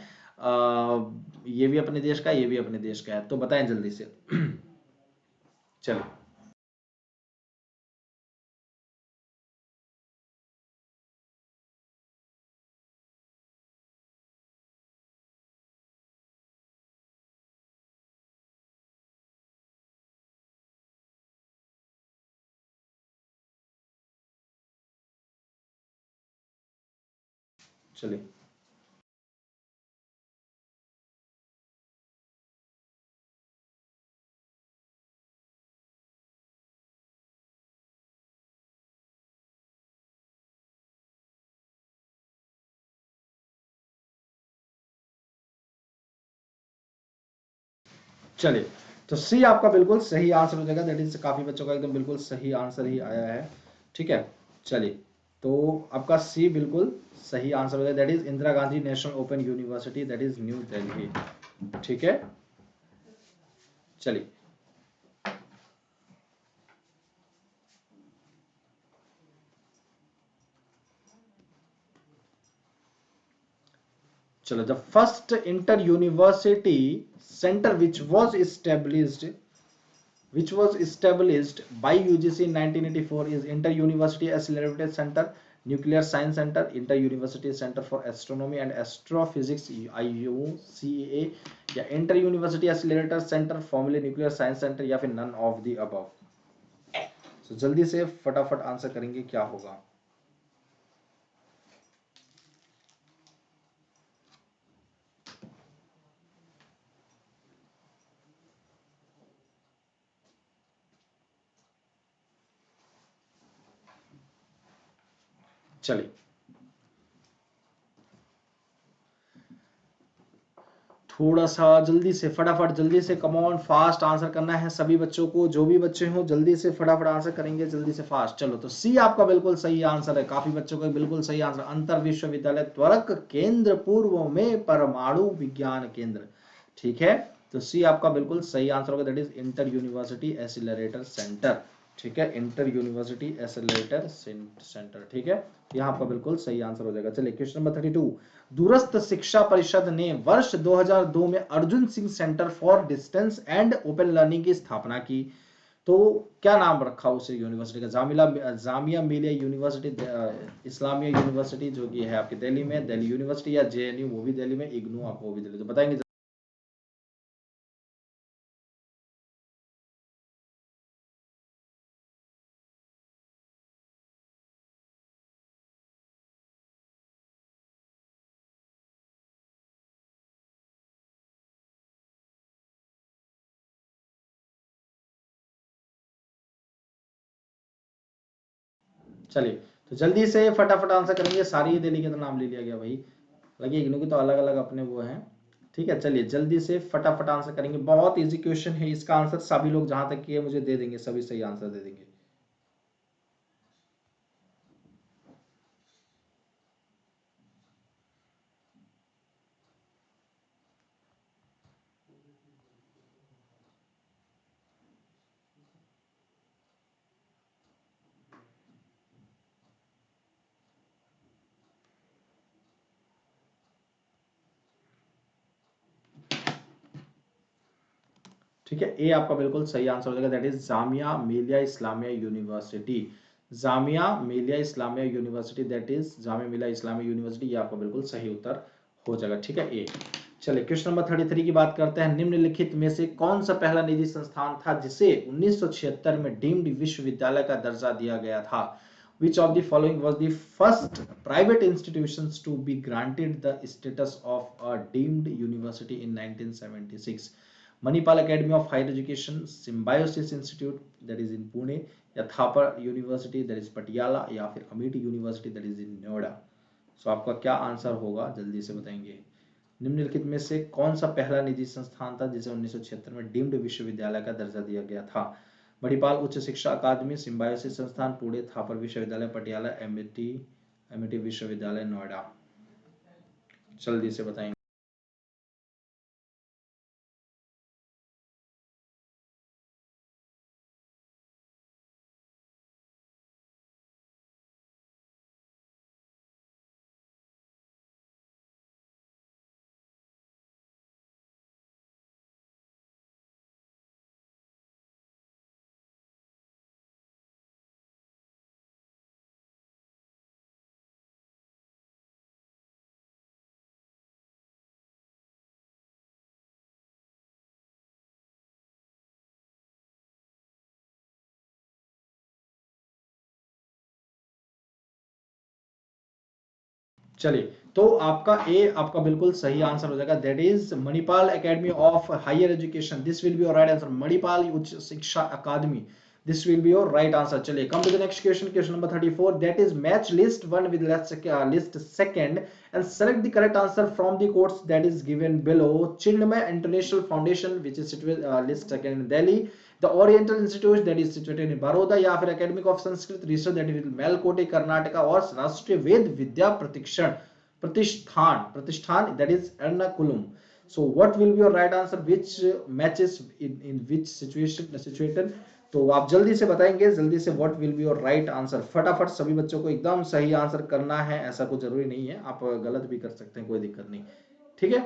ये भी अपने देश का, ये भी अपने देश का है, तो बताएं जल्दी से। चलो। चलिए, चलिए, तो सी आपका बिल्कुल सही आंसर हो जाएगा। दैट इज काफी बच्चों का एकदम बिल्कुल सही आंसर ही आया है। ठीक है, चलिए, तो आपका सी बिल्कुल सही आंसर हो जाएगा। That is Indira Gandhi national open university, that is new Delhi. ठीक है, चलिए, चलो, the first inter university centre which was established by UGC in 1984 is Inter University Accelerated Center, Nuclear Science Center, Inter University Center for Astronomy and Astrophysics IUCAA, या inter university accelerator centre formally nuclear science centre, या फिर none of the above. तो जल्दी से फटाफट answer करेंगे, क्या होगा? चलिए, थोड़ा सा जल्दी से फटाफट, जल्दी से, कम ऑन, फास्ट आंसर करना है सभी बच्चों को। जो भी बच्चे हो जल्दी से फटाफट आंसर करेंगे, जल्दी से फास्ट। चलो, तो सी आपका बिल्कुल सही आंसर है। काफी बच्चों का बिल्कुल सही आंसर, अंतर विश्वविद्यालय त्वरक केंद्र, पूर्व में परमाणु विज्ञान केंद्र। ठीक है, तो सी आपका बिल्कुल सही आंसर होगा। That is inter university accelerator centre. ठीक है, इंटर यूनिवर्सिटी एसिलरेटर सेंटर। ठीक है, यहाँ आपका बिल्कुल सही आंसर हो जाएगा। चलिए, क्वेश्चन नंबर 32। दूरस्थ शिक्षा परिषद ने वर्ष 2002 में Arjun Singh centre for distance and open learning की स्थापना की। तो क्या नाम रखा उसे यूनिवर्सिटी का? जामिया मिलिया यूनिवर्सिटी, इस्लामिया यूनिवर्सिटी जो कि है आपकी दिल्ली में, दिल्ली यूनिवर्सिटी, या जेएनयू वो भी दिल्ली में, इग्नू आप वो भी दिल्ली, तो बताएंगे। चलिए, तो जल्दी से फटाफट आंसर करेंगे। सारी दिल्ली के तो नाम ले लिया गया भाई, लगे इग्नू की तो अलग अलग अपने वो हैं। ठीक है, चलिए, जल्दी से फटाफट आंसर करेंगे। बहुत इजी क्वेश्चन है, इसका आंसर सभी लोग जहां तक किए मुझे दे देंगे, सभी सही आंसर दे देंगे। ठीक है, ए आपका बिल्कुल सही आंसर हो जाएगा। That is Jamia Millia Islamia university. Jamia Millia Islamia university, that is Jamia Millia Islamia university, ये आपका बिल्कुल सही उत्तर हो जाएगा। ठीक है, ए। चलिए, क्वेश्चन नंबर 33 की बात करते हैं। निम्नलिखित में से कौन सा पहला निजी संस्थान था जिसे 1976 में डीम्ड विश्वविद्यालय का दर्जा दिया गया था? Which of the following was the first private institutions to be granted the status of a deemed university in 1976? Manipal Academy of Higher Education, Symbiosis Institute, that is in Pune, या Thapar university, that is Patiala, या फिर Amethi university, that is in Noida. So आपका क्या answer होगा, जल्दी से बताएंगे। निम्नलिखित में से कौन सा पहला निजी संस्थान था जिसे 1976 में डीम्ड विश्वविद्यालय का दर्जा दिया गया था? मणिपाल उच्च शिक्षा अकादमी, सिम्बायोसिस संस्थान पुणे, थापर विश्वविद्यालय पटियाला, एमिटी एमिटी विश्वविद्यालय नोएडा। जल्दी से बताएंगे। चलिए, तो आपका ए आपका बिल्कुल सही आंसर हो जाएगा, that is Manipal academy of higher education, this will be your right answer, Manipal उच्च शिक्षा अकादमी, this will be your right answer. चलिए come to the next question, question number 34, that is match list 1 with list second and select the correct answer from the course that is given below. Chinmaya international foundation which is situated list second in Delhi, the oriental institute that is situated in Baroda, या फिर academic of Sanskrit research that is Melkote Karnataka, और राष्ट्रीय वेद विद्या प्रतिष्ठान that is Ernakulam. So what will be your right answer, which matches in which situated? तो आप जल्दी से बताएंगे, जल्दी से what will be your right answer, फटाफट सभी बच्चों को एकदम सही आंसर करना है, ऐसा कुछ जरूरी नहीं है, आप गलत भी कर सकते हैं, कोई दिक्कत नहीं, ठीक है।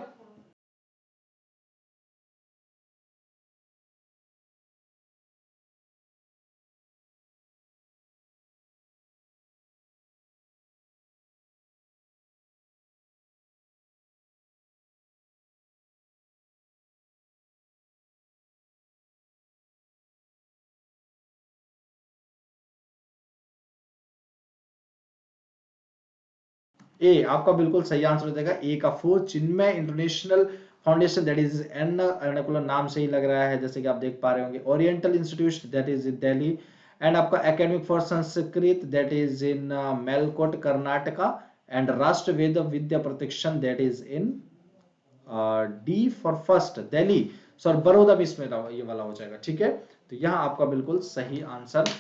ए आपका बिल्कुल सही आंसर हो जाएगा, ए का 4 Chinmaya international foundation that is Ernakulam, नाम से ही लग रहा है जैसे कि आप देख पा रहे होंगे, oriental institute that is in Delhi, and आपका academic for Sanskrit that is in Melkote Karnataka, and Rashtra Ved Vidya Pratishthan that is in D for first Delhi, sorry Baroda भी इसमें ये वाला हो जाएगा, ठीक है। तो यहाँ आपका बिल्कुल सही आंसर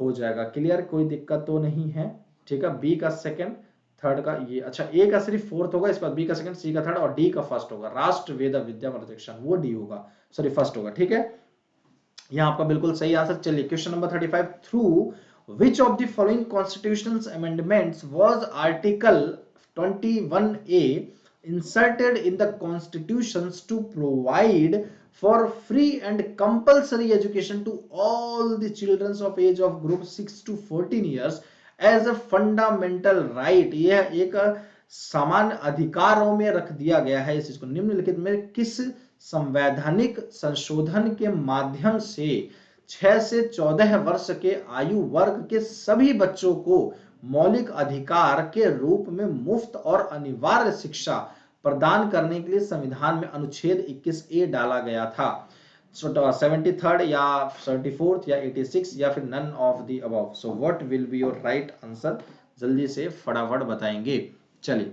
हो जाएगा, क्लियर, कोई दिक्कत तो नहीं है, ठीक है। बी का सेकंड, थर्ड का ये, अच्छा ए का सिर्फ फोर्थ होगा, इसके बाद बी का सेकंड, सी का थर्ड और डी का फर्स्ट होगा, राष्ट्र वेद विद्या प्रतिष्ठान वो डी होगा, सॉरी फर्स्ट होगा, ठीक है। यहाँ आपका बिल्कुल सही आंसर। चलिए question number 35, through which of the following constitutional amendments was article 21A inserted in the constitutions to provide for free and compulsory education to all the children of age of group 6 to 14 years as a fundamental right। यह एक समान अधिकारों में रख दिया गया है इस चीज को, निम्नलिखित में किस संवैधानिक संशोधन के माध्यम से 6 से 14 वर्ष के आयु वर्ग के सभी बच्चों को मौलिक अधिकार के रूप में मुफ्त और अनिवार्य शिक्षा प्रदान करने के लिए संविधान में अनुच्छेद 21A डाला गया था। 73rd या 74th या 86 या फिर none of the above. So what will be your right answer, जल्दी से फटाफट बताएंगे। चलिए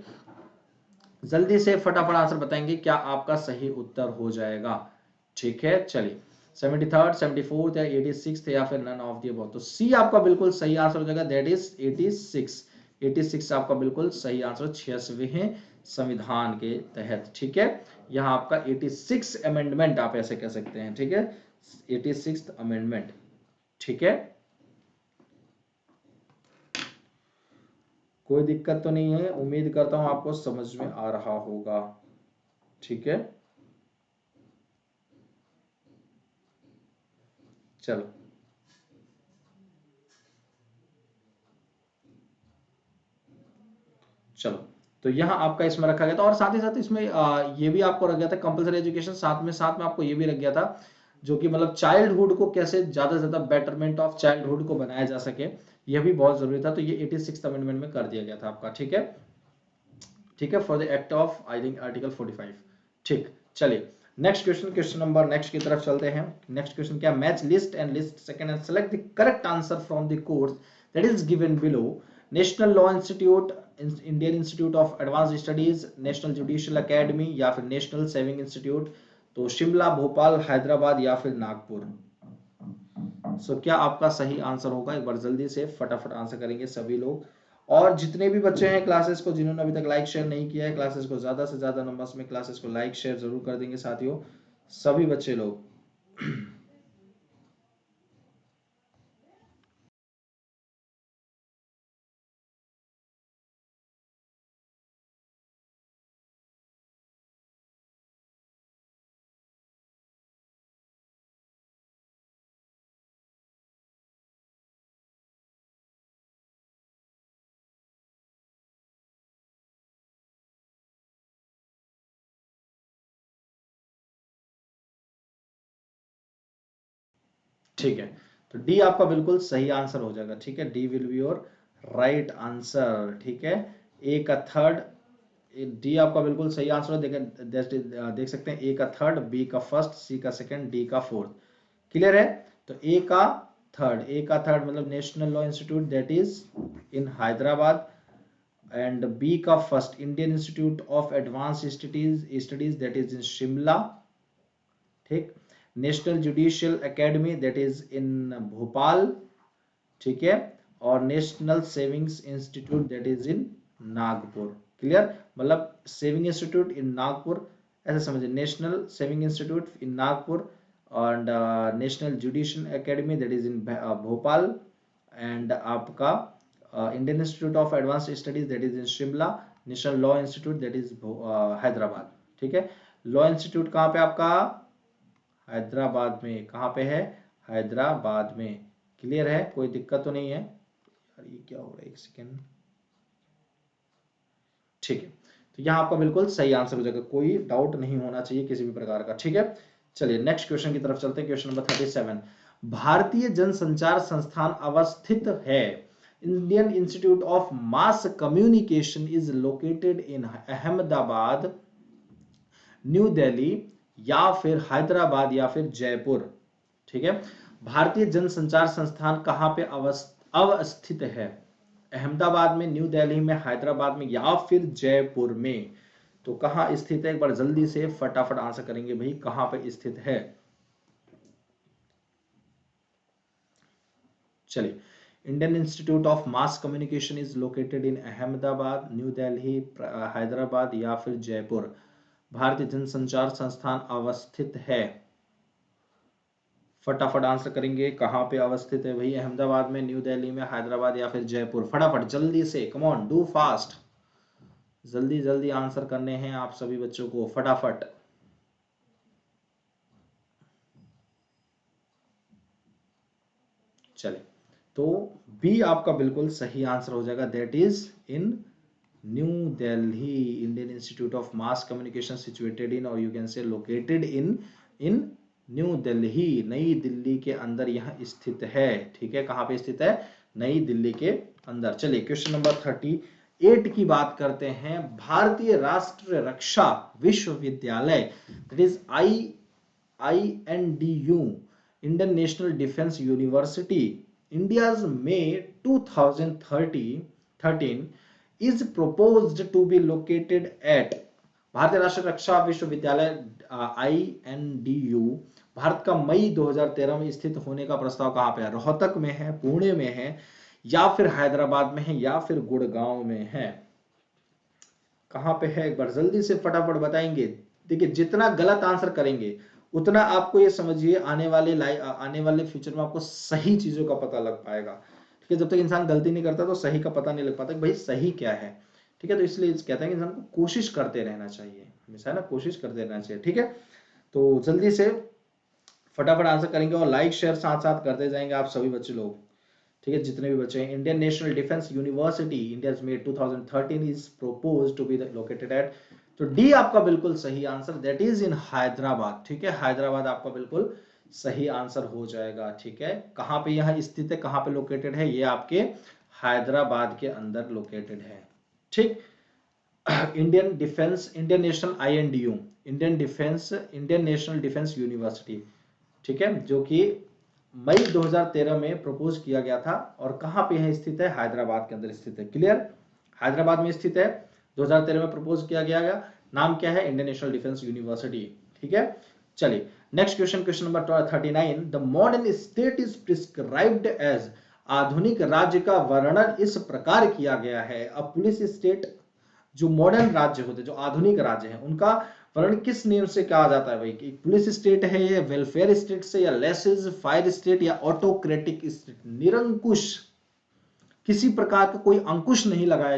जल्दी से फटाफट आंसर बताएंगे, क्या आपका सही उत्तर हो जाएगा, ठीक है। चलिए 73rd 74th या 86th या फिर नन ऑफ द अबव। तो सी आपका बिल्कुल सही आंसर हो जाएगा, दैट इज 86 आपका बिल्कुल सही आंसर 86वें संविधान के तहत, ठीक है। यहाँ आपका 86 अमेंडमेंट आप ऐसे कह सकते हैं, ठीक है, 86th अमेंडमेंट, ठीक है। कोई दिक्कत तो नहीं है, उम्मीद करता हूं आपको समझ में आ रहा होगा, ठीक है। चलो चलो तो यहाँ आपका इसमें रखा गया था, और साथ ही साथ इसमें ये भी आपको रख गया था कंपलसरी एजुकेशन, साथ में आपको ये भी रख गया था जो कि मतलब चाइल्डहुड को कैसे ज्यादा से ज्यादा बेटरमेंट ऑफ चाइल्डहुड को बनाया जा सके, यह भी बहुत जरूरी था। तो ये 86th अमेंडमेंट में कर दिया गया था आपका, ठीक है, ठीक है, for the act of I think article 45, ठीक। चलिए next question, question number next की तरफ चलते हैं। नेक्स्ट क्वेश्चन क्या, match list and list second and select the correct answer from the course that is given below. National law institute, Indian institute of advanced studies, national judicial academy या फिर national saving institute. तो शिमला, भोपाल, हैदराबाद या फिर नागपुर। सो क्या आपका सही answer होगा, एक बार जल्दी से फटाफट आंसर करेंगे सभी लोग। और जितने भी बच्चे हैं क्लासेस को, जिन्होंने अभी तक लाइक शेयर नहीं किया है क्लासेस को, ज्यादा से ज्यादा नंबर्स में क्लासेस को लाइक शेयर जरूर कर देंगे साथियों, सभी बच्चे लोग। ठीक है, तो डी आपका बिल्कुल सही आंसर हो जाएगा, ठीक है, D will be your right answer, ठीक है। ए का थर्ड, डी आपका बिल्कुल सही आंसर है। देख सकते हैं, ए का थर्ड, बी का फर्स्ट, सी का सेकंड, डी का फोर्थ। क्लियर है? तो ए का थर्ड मतलब national law institute that is in Hyderabad, and B का first Indian institute of advance studies that is in Shimla. ठीक। National judicial academy that is in Bhopal. ठीक है। और national savings institute that is in Nagpur. Clear? मतलब saving institute in Nagpur, ऐसे समझिए, national saving institute in Nagpur, and national judicial academy that is in Bhopal, and आपका Indian institute of advance studies that is in Shimla, national law institute that is Hyderabad. ठीक है। Law institute कहाँ पे आपका? हैदराबाद में। कहाँ पे है? हैदराबाद में। क्लियर है? कोई दिक्कत तो नहीं है? यार ये क्या हो रहा है, एक सेकेंड। ठीक है। तो यहाँ आपका बिल्कुल सही आंसर हो जाएगा, कोई डाउट नहीं होना चाहिए किसी भी प्रकार का। ठीक है। चलिए नेक्स्ट क्वेश्चन की तरफ चलते हैं। क्वेश्चन नंबर 37, भारतीय जनसंचार संस्थान अवस्थित है? Indian institute of mass communication is located in Ahmedabad, new Delhi, या फिर हैदराबाद, या फिर जयपुर। ठीक है। भारतीय जनसंचार संस्थान कहां पे अवस्थित है? अहमदाबाद में, न्यू दिल्ली में, हैदराबाद में, या फिर जयपुर में? तो कहां स्थित है? एक बार जल्दी से फटाफट आंसर करेंगे भाई, कहां पे स्थित है? चलिए, Indian institute of mass communication is located in Ahmedabad, new Delhi, Hyderabad, या फिर जयपुर। भारतीय जनसंचार संस्थान अवस्थित है, फटाफट आंसर करेंगे, कहां पे अवस्थित है भाई? अहमदाबाद में, न्यू दिल्ली में, हैदराबाद, या फिर जयपुर? फटाफट जल्दी से, कम ऑन, डू फास्ट, जल्दी जल्दी आंसर करने हैं आप सभी बच्चों को, फटाफट। चलिए, तो बी आपका बिल्कुल सही आंसर हो जाएगा, that is in New Delhi. Indian institute of mass communication situated in, और you can say located in in New Delhi, नई दिल्ली के अंदर यह स्थित है। ठीक है। कहां पे स्थित है? नई दिल्ली के अंदर। चलिए क्वेश्चन नंबर 38 की बात करते हैं। भारतीय राष्ट्र रक्षा विश्वविद्यालय that is INDU, Indian national defence university, India's May 2013 is proposed to be located at, भारतीय राष्ट्रीय रक्षा विश्वविद्यालय INDU भारत का मई 2013 में स्थित होने का प्रस्ताव कहां पे है? रोहतक में है, पुणे में है, या फिर हैदराबाद में है, या फिर गुड़गांव में है? कहां पे है? एक बार जल्दी से फटाफट बताएंगे। देखिए, जितना गलत आंसर करेंगे उतना आपको ये समझिए आने वाले फ्यूचर में आपको सही चीजों का पता लग पाएगा। ठीक है। जब तक इंसान गलती नहीं करता तो सही का पता नहीं लग पाता कि भाई सही क्या है। ठीक है। तो इसलिए कहते हैं कि इंसान को कोशिश करते रहना चाहिए, हमेशा ना कोशिश करते रहना चाहिए। ठीक है। तो जल्दी से फटाफट आंसर करेंगे और लाइक शेयर साथ साथ करते जाएंगे आप सभी बच्चे लोग। ठीक है। जितने भी बच्चे हैं, Indian national defence university India's में 2013 is propose to be located at, तो डी आपका बिल्कुल सही answer, that is in Hyderabad. ठीक है। हैदराबाद आपका बिल्कुल सही आंसर हो जाएगा। ठीक है। कहां पे यह स्थित है, कहां पे लोकेटेड है? ये आपके हैदराबाद के अंदर लोकेटेड है। ठीक। Indian national INDU, Indian national defence university. ठीक है। जो कि मई 2013 में प्रपोज किया गया था, और कहां पे है स्थित है? हैदराबाद के अंदर स्थित है। क्लियर? हैदराबाद में स्थित है, 2013 में प्रपोज किया गया। नाम क्या है? Indian national defence university. ठीक है। चलिए next question, question number 39, the modern state is prescribed as, आधुनिक राज्य का वर्णन इस प्रकार किया गया है। अब पुलिस स्टेट, जो मॉडर्न राज्य होते हैं, जो आधुनिक राज्य हैं, उनका वर्णन किस नेम से कहा जाता है भाई? कि पुलिस स्टेट है, या वेलफेयर स्टेट से, या लेसेस फायर स्टेट, या ऑटोक्रेटिक स्टेट? निरंकुश, किसी प्रकार का कोई अंकुश नहीं लगाया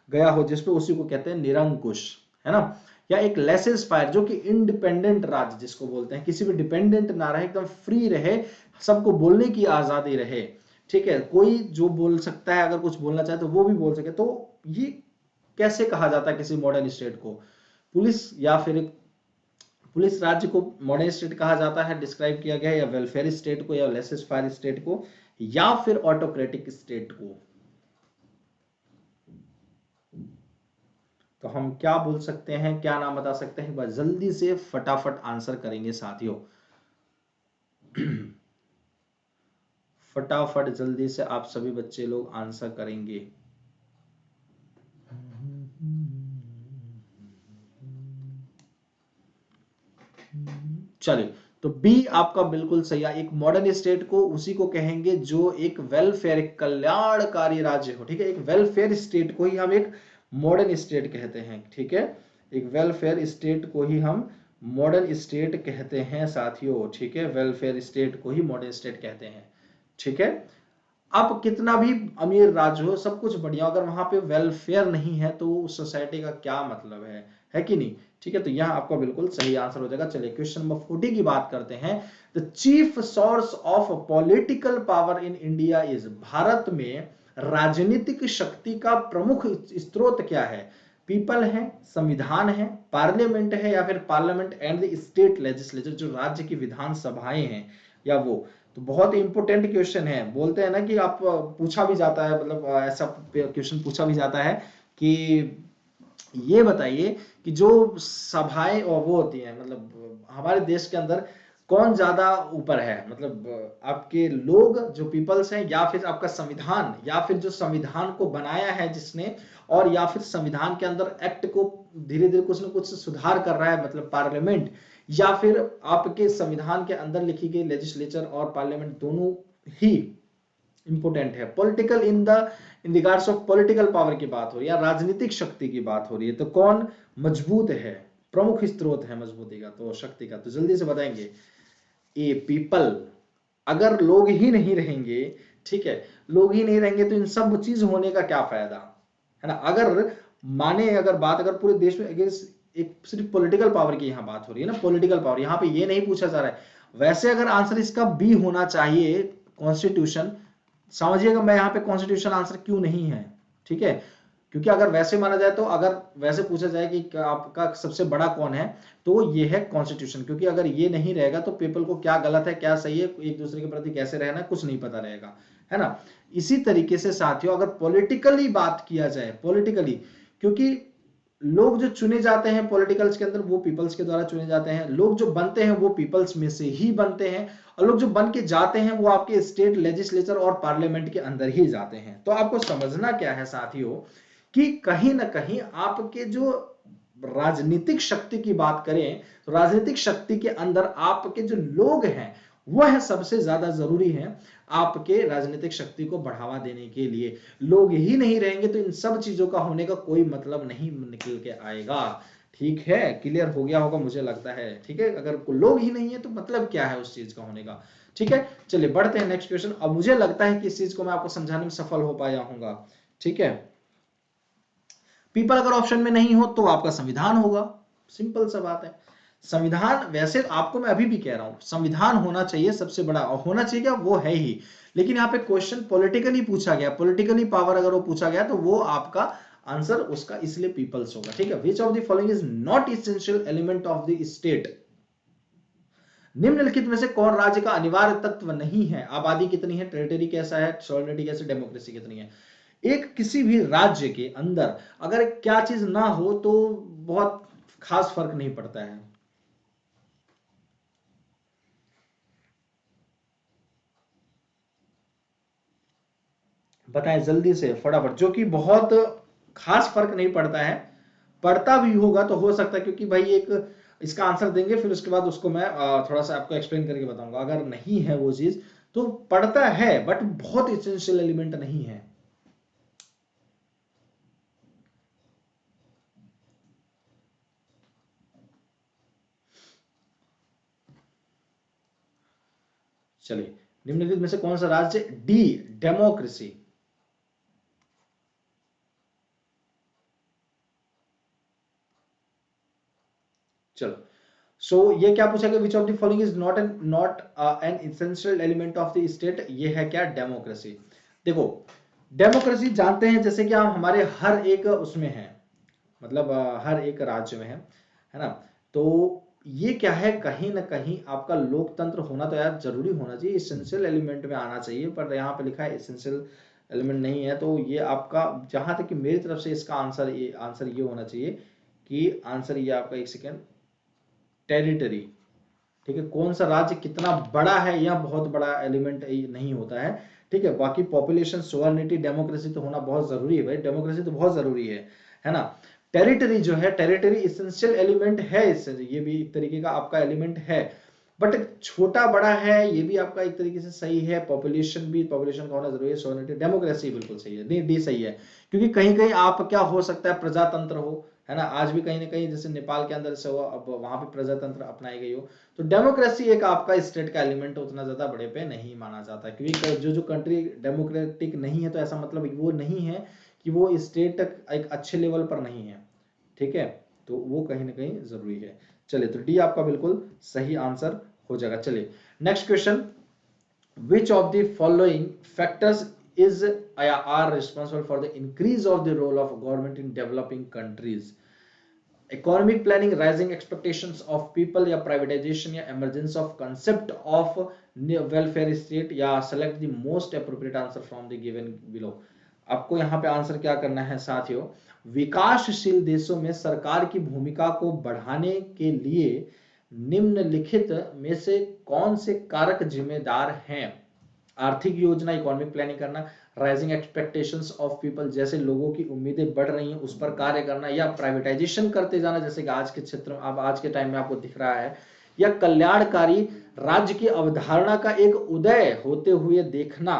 गया हो जिसपे, उसी को कहते हैं निरंकुश, है ना? या एक लेसेस फायर, जो कि इंडिपेंडेंट राज्य जिसको बोलते हैं, किसी पे डिपेंडेंट ना रहे, एकदम फ्री रहे, सबको बोलने की आजादी रहे। ठीक है। कोई जो बोल सकता है, अगर कुछ बोलना चाहे तो वो भी बोल सके। तो ये कैसे कहा जाता है किसी मॉडर्न स्टेट को? पुलिस, या फिर पुलिस राज्य को मॉडर्न स्टेट कहा जाता है, डिस्क्राइब किया गया है, या वेलफेयर स्टेट को, या लेसेस फायर स्टेट को, या फिर ऑटोक्रेटिक स्टेट को? तो हम क्या बोल सकते हैं, क्या नाम बता सकते हैं, बस जल्दी से फटाफट आंसर करेंगे साथियों। फटाफट जल्दी से आप सभी बच्चे लोग आंसर करेंगे। चलिए, तो बी आपका बिल्कुल सही है। एक मॉडर्न स्टेट को उसी को कहेंगे जो एक वेलफेयर, एक कल्याणकारी राज्य हो, ठीक है। एक वेलफेयर स्टेट को ही हम एक मॉडर्न स्टेट कहते हैं, ठीक है। एक वेलफेयर स्टेट को ही हम मॉडर्न स्टेट कहते हैं साथियों, ठीक है। वेलफेयर स्टेट को ही मॉडर्न स्टेट कहते हैं, ठीक है। अब कितना भी अमीर राज्य हो, सब कुछ बढ़िया, अगर वहां पे वेलफेयर नहीं है तो उस सोसाइटी का क्या मतलब है कि नहीं, ठीक है। तो यह आपका बिल्कुल सही आंसर हो जाएगा। चलिए क्वेश्चन नंबर 40 की बात करते हैं। The chief source of political power in India is, Bharat में राजनीतिक शक्ति का प्रमुख स्रोत क्या है? पीपल है, संविधान है, पार्लियामेंट है, या फिर parliament and the state legislature, जो राज्य की विधानसभाएं हैं, या वो। तो बहुत इंपॉर्टेंट क्वेश्चन है। बोलते हैं ना कि आप पूछा भी जाता है, मतलब ऐसा क्वेश्चन पूछा भी जाता है कि ये बताइए कि जो सभाएं और वो होती हैं, मतलब हमारे देश के अंदर कौन ज्यादा ऊपर है, मतलब आपके लोग जो पीपल्स हैं, या फिर आपका संविधान, या फिर जो संविधान को बनाया है जिसने, और या फिर संविधान के अंदर एक्ट को धीरे धीरे कुछ ना कुछ सुधार कर रहा है, मतलब पार्लियामेंट, या फिर आपके संविधान के अंदर लिखी गई लेजिस्लेचर और पार्लियामेंट, दोनों ही इंपोर्टेंट है। Political in regards of political power की बात हो रही है, या राजनीतिक शक्ति की बात हो रही है, तो कौन मजबूत है, प्रमुख स्रोत है मजबूती का, तो शक्ति का, तो जल्दी से बताएंगे। ए पीपल। अगर लोग ही नहीं रहेंगे, ठीक है, लोग ही नहीं रहेंगे तो इन सब चीज होने का क्या फायदा, है ना। अगर माने, अगर बात, अगर पूरे देश में एक सिर्फ पॉलिटिकल पावर की यहां बात हो रही है ना, पॉलिटिकल पावर, यहां पे ये नहीं पूछा जा रहा है। वैसे अगर आंसर इसका बी होना चाहिए, कॉन्स्टिट्यूशन, समझिएगा मैं यहाँ पे कॉन्स्टिट्यूशन आंसर क्यों नहीं है, ठीक है। क्योंकि अगर वैसे माना जाए, तो अगर वैसे पूछा जाए कि आपका सबसे बड़ा कौन है, तो ये है कॉन्स्टिट्यूशन। क्योंकि अगर ये नहीं रहेगा तो पीपल को क्या गलत है क्या सही है, एक दूसरे के प्रति कैसे रहना, कुछ नहीं पता रहेगा, है ना। इसी तरीके से साथियों, अगर पॉलिटिकली बात किया जाए, पॉलिटिकली, क्योंकि लोग जो चुने जाते हैं पॉलिटिकल्स के अंदर, वो पीपल्स के द्वारा चुने जाते हैं। लोग जो बनते हैं वो पीपल्स में से ही बनते हैं, और लोग जो बन के जाते हैं वो आपके स्टेट लेजिस्लेचर और पार्लियामेंट के अंदर ही जाते हैं। तो आपको समझना क्या है साथियों, कि कहीं ना कहीं आपके जो राजनीतिक शक्ति की बात करें, तो राजनीतिक शक्ति के अंदर आपके जो लोग हैं वह सबसे ज्यादा जरूरी है आपके राजनीतिक शक्ति को बढ़ावा देने के लिए। लोग ही नहीं रहेंगे तो इन सब चीजों का होने का कोई मतलब नहीं निकल के आएगा, ठीक है। क्लियर हो गया होगा मुझे लगता है, ठीक है। अगर लोग ही नहीं है तो मतलब क्या है उस चीज का होने का, ठीक है। चलिए बढ़ते हैं नेक्स्ट क्वेश्चन। अब मुझे लगता है कि इस चीज को मैं आपको समझाने में सफल हो पाया हूँ, ठीक है। पीपल अगर ऑप्शन में नहीं हो तो आपका संविधान होगा, सिंपल सा बात है। संविधान, वैसे आपको मैं अभी भी कह रहा हूं संविधान होना चाहिए सबसे बड़ा, और होना चाहिए क्या, वो है ही। लेकिन यहाँ पे क्वेश्चन पॉलिटिकली पूछा गया, पॉलिटिकली पावर अगर वो पूछा गया तो वो आपका आंसर उसका इसलिए पीपल्स होगा, ठीक है। Which of the following is not essential element of the state, निम्नलिखित में से कौन राज्य का अनिवार्य तत्व नहीं है? आबादी कितनी है, टेरिटरी कैसा है, सॉलिडिटी कैसे, डेमोक्रेसी कितनी है। एक किसी भी राज्य के अंदर अगर क्या चीज ना हो तो बहुत खास फर्क नहीं पड़ता है। बताएं जल्दी से फटाफट, जो कि बहुत खास फर्क नहीं पड़ता है। पड़ता भी होगा तो हो सकता है, क्योंकि भाई एक इसका आंसर देंगे फिर उसके बाद उसको मैं थोड़ा सा आपको एक्सप्लेन करके बताऊंगा। अगर नहीं है वो चीज तो पड़ता है, बट बहुत इसेंशियल एलिमेंट नहीं है। चलिए, निम्नलिखित में से कौन सा राज्य, डी डेमोक्रेसी। चलो, सो ये क्या पूछा गया, which of the following is not an essential element of the state, ये है क्या, डेमोक्रेसी। देखो, डेमोक्रेसी जानते हैं जैसे कि हम हमारे हर एक उसमें है, मतलब हर एक राज्य में है ना। तो ये क्या है, कहीं ना कहीं आपका लोकतंत्र होना तो यार जरूरी होना चाहिए, इसेंशियल एलिमेंट में आना चाहिए, पर यहाँ पे लिखा है इसेंशियल एलिमेंट नहीं है, तो ये आपका, जहां तक कि मेरी तरफ से इसका आंसर ये होना चाहिए कि आंसर ये आपका, एक सेकेंड, टेरिटरी। ठीक है, कौन सा राज्य कितना बड़ा है, यह बहुत बड़ा एलिमेंट नहीं होता है। ठीक है, बाकी पॉपुलेशन, सोवर्निटी, डेमोक्रेसी तो होना बहुत जरूरी है भाई, डेमोक्रेसी तो बहुत जरूरी है ना। टेरिटरी जो है, टेरिटरी इसेंशियल एलिमेंट है, इससे ये भी एक तरीके का आपका एलिमेंट है, बट छोटा बड़ा है, ये भी आपका एक तरीके से सही है। पॉपुलेशन भी, पॉपुलेशन का होना जरूरी है। सोवर्निटी, डेमोक्रेसी बिल्कुल सही है, डी सही है, क्योंकि कहीं कहीं आप क्या हो सकता है, प्रजातंत्र हो, है ना, आज भी कहीं ना कहीं, जैसे नेपाल के अंदर से हुआ, अब वहां पे प्रजातंत्र अपनाई गई हो, तो डेमोक्रेसी एक आपका स्टेट का एलिमेंट उतना ज्यादा बड़े पे नहीं माना जाता, क्योंकि जो कंट्री डेमोक्रेटिक नहीं है, तो ऐसा मतलब वो नहीं है कि वो स्टेट एक अच्छे लेवल पर नहीं है। ठीक है, तो वो कहीं ना कहीं जरूरी है। चलिए, तो डी आपका बिल्कुल सही आंसर हो जाएगा। चलिए, next question, which of the following factors is are responsible for the increase of the role of government in developing countries? Economic planning, rising expectations of people, या प्राइवेटाइजेशन, या emergence of concept of welfare state, या select the most appropriate answer from the given below. आपको यहाँ पे answer क्या करना है साथियों, विकासशील देशों में सरकार की भूमिका को बढ़ाने के लिए निम्नलिखित में से कौन से कारक जिम्मेदार हैं? आर्थिक योजना, इकोनॉमिक प्लानिंग करना, राइजिंग एक्सपेक्टेशंस ऑफ पीपल, जैसे लोगों की उम्मीदें बढ़ रही हैं उस पर कार्य करना, या प्राइवेटाइजेशन करते जाना, जैसे कि आज के क्षेत्र में, अब आज के टाइम में आपको दिख रहा है, या कल्याणकारी राज्य की अवधारणा का एक उदय होते हुए देखना।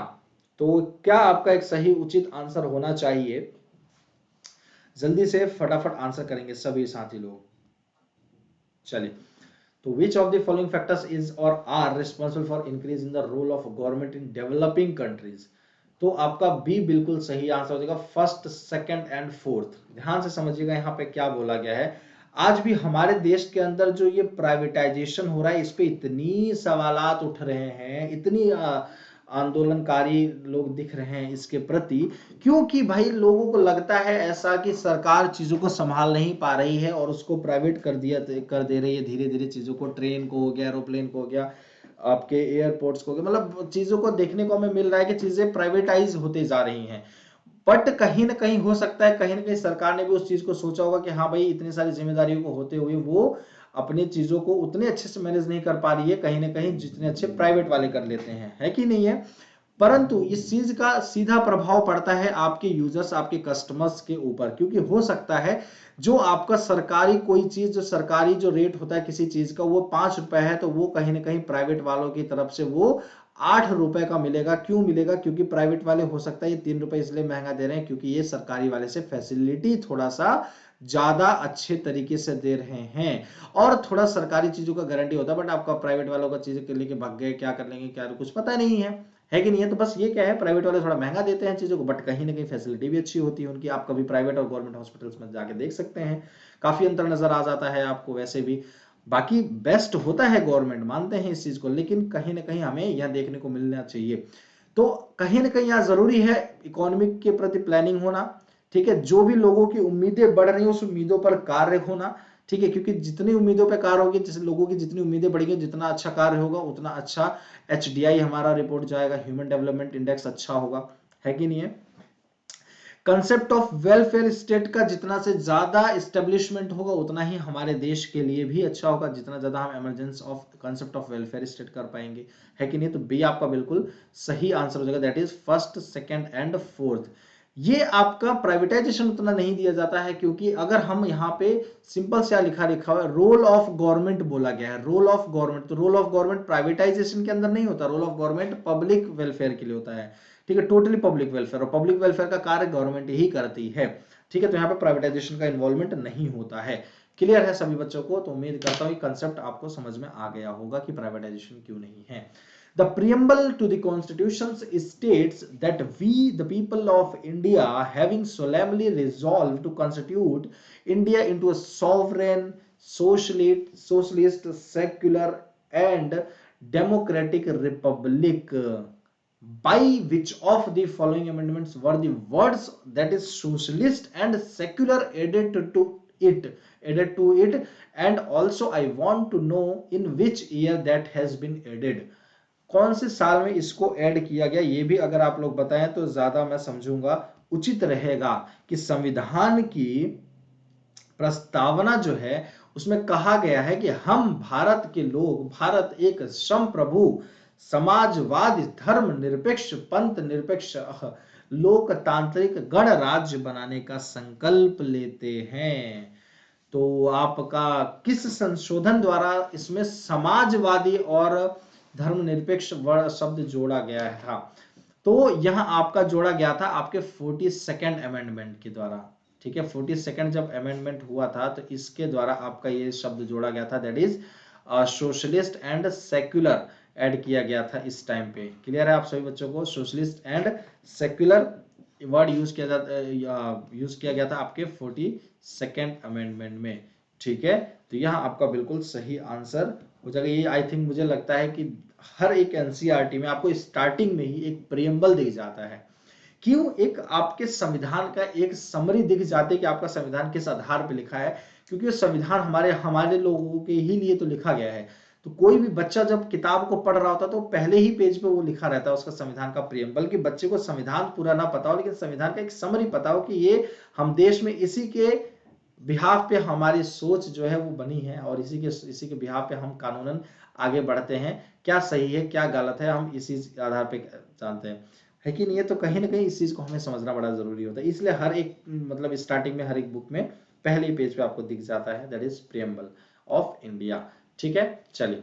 तो क्या आपका एक सही उचित आंसर होना चाहिए? जल्दी से फटाफट आंसर करेंगे सभी साथी लोग। चलिए, तो which of the following factors is or are responsible for increase in the role of government in developing countries? तो आपका बी बिल्कुल सही आंसर हो जाएगा, फर्स्ट, सेकंड एंड फोर्थ। ध्यान से समझिएगा यहाँ पे क्या बोला गया है। आज भी हमारे देश के अंदर जो ये प्राइवेटाइजेशन हो रहा है, इस पे इतनी सवालात उठ रहे हैं, इतनी आंदोलनकारी लोग दिख रहे हैं इसके प्रति, क्योंकि भाई लोगों को लगता है ऐसा कि सरकार चीजों को संभाल नहीं पा रही है और उसको प्राइवेट कर दे रही है धीरे धीरे चीजों को। ट्रेन को हो गया, एरोप्लेन को हो गया, आपके एयरपोर्ट्स को हो गया, मतलब चीजों को देखने को हमें मिल रहा है कि चीजें प्राइवेटाइज होते जा रही हैं। बट कहीं ना कहीं हो सकता है, कहीं ना कहीं सरकार ने भी उस चीज को सोचा होगा कि हाँ भाई, इतनी सारी जिम्मेदारियों को होते हुए वो अपनी चीजों को उतने अच्छे से मैनेज नहीं कर पा रही है, कहीं ना कहीं जितने अच्छे प्राइवेट वाले कर लेते हैं, है कि नहीं है। परंतु इस चीज का सीधा प्रभाव पड़ता है आपके यूजर्स, आपके कस्टमर्स के ऊपर, क्योंकि हो सकता है जो आपका सरकारी कोई चीज, जो सरकारी जो रेट होता है किसी चीज का, वो 5 रुपए है, तो वो कहीं ना कहीं प्राइवेट वालों की तरफ से वो 8 रुपए का मिलेगा। क्यों मिलेगा? क्योंकि प्राइवेट वाले हो सकता है ये 3 रुपए इसलिए महंगा दे रहे हैं क्योंकि ये सरकारी वाले से फैसिलिटी थोड़ा सा ज्यादा अच्छे तरीके से दे रहे हैं, और थोड़ा सरकारी चीजों का गारंटी होता है। बट आपका प्राइवेट वालों का चीज के लेके भाग गए, क्या कर लेंगे, क्या कुछ पता नहीं है कि नहीं है। तो बस ये क्या है, प्राइवेट वाले थोड़ा महंगा देते हैं चीजों को, बट कहीं ना कहीं फैसिलिटी भी अच्छी होती है उनकी। आप कभी प्राइवेट और गवर्नमेंट हॉस्पिटल्स में जाके देख सकते हैं, काफी अंतर नजर आ जाता है आपको वैसे भी। बाकी बेस्ट होता है गवर्नमेंट, मानते हैं इस चीज को, लेकिन कहीं ना कहीं हमें यह देखने को मिलना चाहिए। तो कहीं ना कहीं यहाँ जरूरी है इकोनॉमिक के प्रति प्लानिंग होना। ठीक है, जो भी लोगों की उम्मीदें बढ़ रही हैं उस उम्मीदों पर कार्य होना। ठीक है, क्योंकि जितनी उम्मीदों पर कार्य होगी, जैसे लोगों की जितनी उम्मीदें बढ़ेंगी, जितना अच्छा कार्य होगा उतना अच्छा HDI हमारा रिपोर्ट जाएगा, ह्यूमन डेवलपमेंट इंडेक्स अच्छा होगा, है कि नहीं है। कंसेप्ट ऑफ वेलफेयर स्टेट का जितना से ज्यादा एस्टेब्लिशमेंट होगा उतना ही हमारे देश के लिए भी अच्छा होगा, जितना ज्यादा हम emergence of concept of welfare state कर पाएंगे, है कि नहीं। तो बी आपका बिल्कुल सही आंसर हो जाएगा, that is first, second and fourth. ये आपका प्राइवेटाइजेशन उतना नहीं दिया जाता है, क्योंकि अगर हम यहाँ पे सिंपल से लिखा हुआ है, रोल ऑफ गवर्नमेंट बोला गया है, रोल ऑफ गवर्नमेंट, तो रोल ऑफ गवर्नमेंट प्राइवेटाइजेशन के अंदर नहीं होता, role of government public welfare के लिए होता है। ठीक है, टोटली पब्लिक वेलफेयर, और पब्लिक वेलफेयर का कार्य गवर्नमेंट ही करती है। ठीक है, तो यहाँ पे प्राइवेटाइजेशन का इन्वॉल्वमेंट नहीं होता है। क्लियर है सभी बच्चों को? तो उम्मीद करता हूँ कंसेप्ट आपको समझ में आ गया होगा कि प्राइवेटाइजेशन क्यों नहीं है। The preamble to the Constitution states that we, the people of India, having solemnly resolved to constitute India into a sovereign, socialist, secular, and democratic republic, by which of the following amendments were the words that is socialist and secular added to it, and also I want to know in which year that has been added. कौन से साल में इसको add किया गया, ये भी अगर आप लोग बताएं तो ज्यादा मैं समझूंगा उचित रहेगा। कि संविधान की प्रस्तावना जो है उसमें कहा गया है कि हम भारत के लोग, भारत एक संप्रभु समाजवादी धर्म निरपेक्ष पंथ निरपेक्ष लोकतांत्रिक गणराज्य बनाने का संकल्प लेते हैं। तो आपका किस संशोधन द्वारा इसमें समाजवादी और धर्मनिरपेक्ष शब्द जोड़ा गया था? तो यह आपका जोड़ा गया था आपके 42nd अमेंडमेंट के द्वारा। ठीक है, 42nd जब अमेंडमेंट हुआ था तो इसके द्वारा आपका ये शब्द जोड़ा गया था, that is socialist and secular add किया गया था इस टाइम पे। क्लियर है आप सभी बच्चों को? Socialist and secular word use किया गया था आपके 42nd अमेंडमेंट में। ठीक है, तो यहाँ आपका बिल्कुल सही आंसर हो जाएगा। ये आई थिंक मुझे लगता है कि हर एक एनसीईआरटी में आपको स्टार्टिंग में ही एक प्रियम्बल दिख जाता है। क्यों? एक आपके संविधान का एक समरी दिख जाती है कि आपका संविधान किस आधार पर लिखा है, क्योंकि संविधान हमारे लोगों के ही लिए तो लिखा गया है। तो कोई भी बच्चा जब किताब को पढ़ रहा होता है तो पहले ही पेज पे वो लिखा रहता है उसका संविधान का प्रियम्बल, कि बच्चे को संविधान पूरा ना पता हो लेकिन संविधान का एक समरी पता हो कि ये हम देश में इसी के बिहाफ पे हमारी सोच जो है वो बनी है और इसी के बिहाफ पे हम कानूनन आगे बढ़ते हैं। क्या सही है क्या गलत है हम इसी आधार पे जानते हैं, है कि नहीं? है तो कहीं ना कहीं इस चीज को हमें समझना बड़ा जरूरी होता है। इसलिए हर एक मतलब स्टार्टिंग में हर एक बुक में पहले पेज पे आपको दिख जाता है, that is preamble of India. ठीक है, चलिए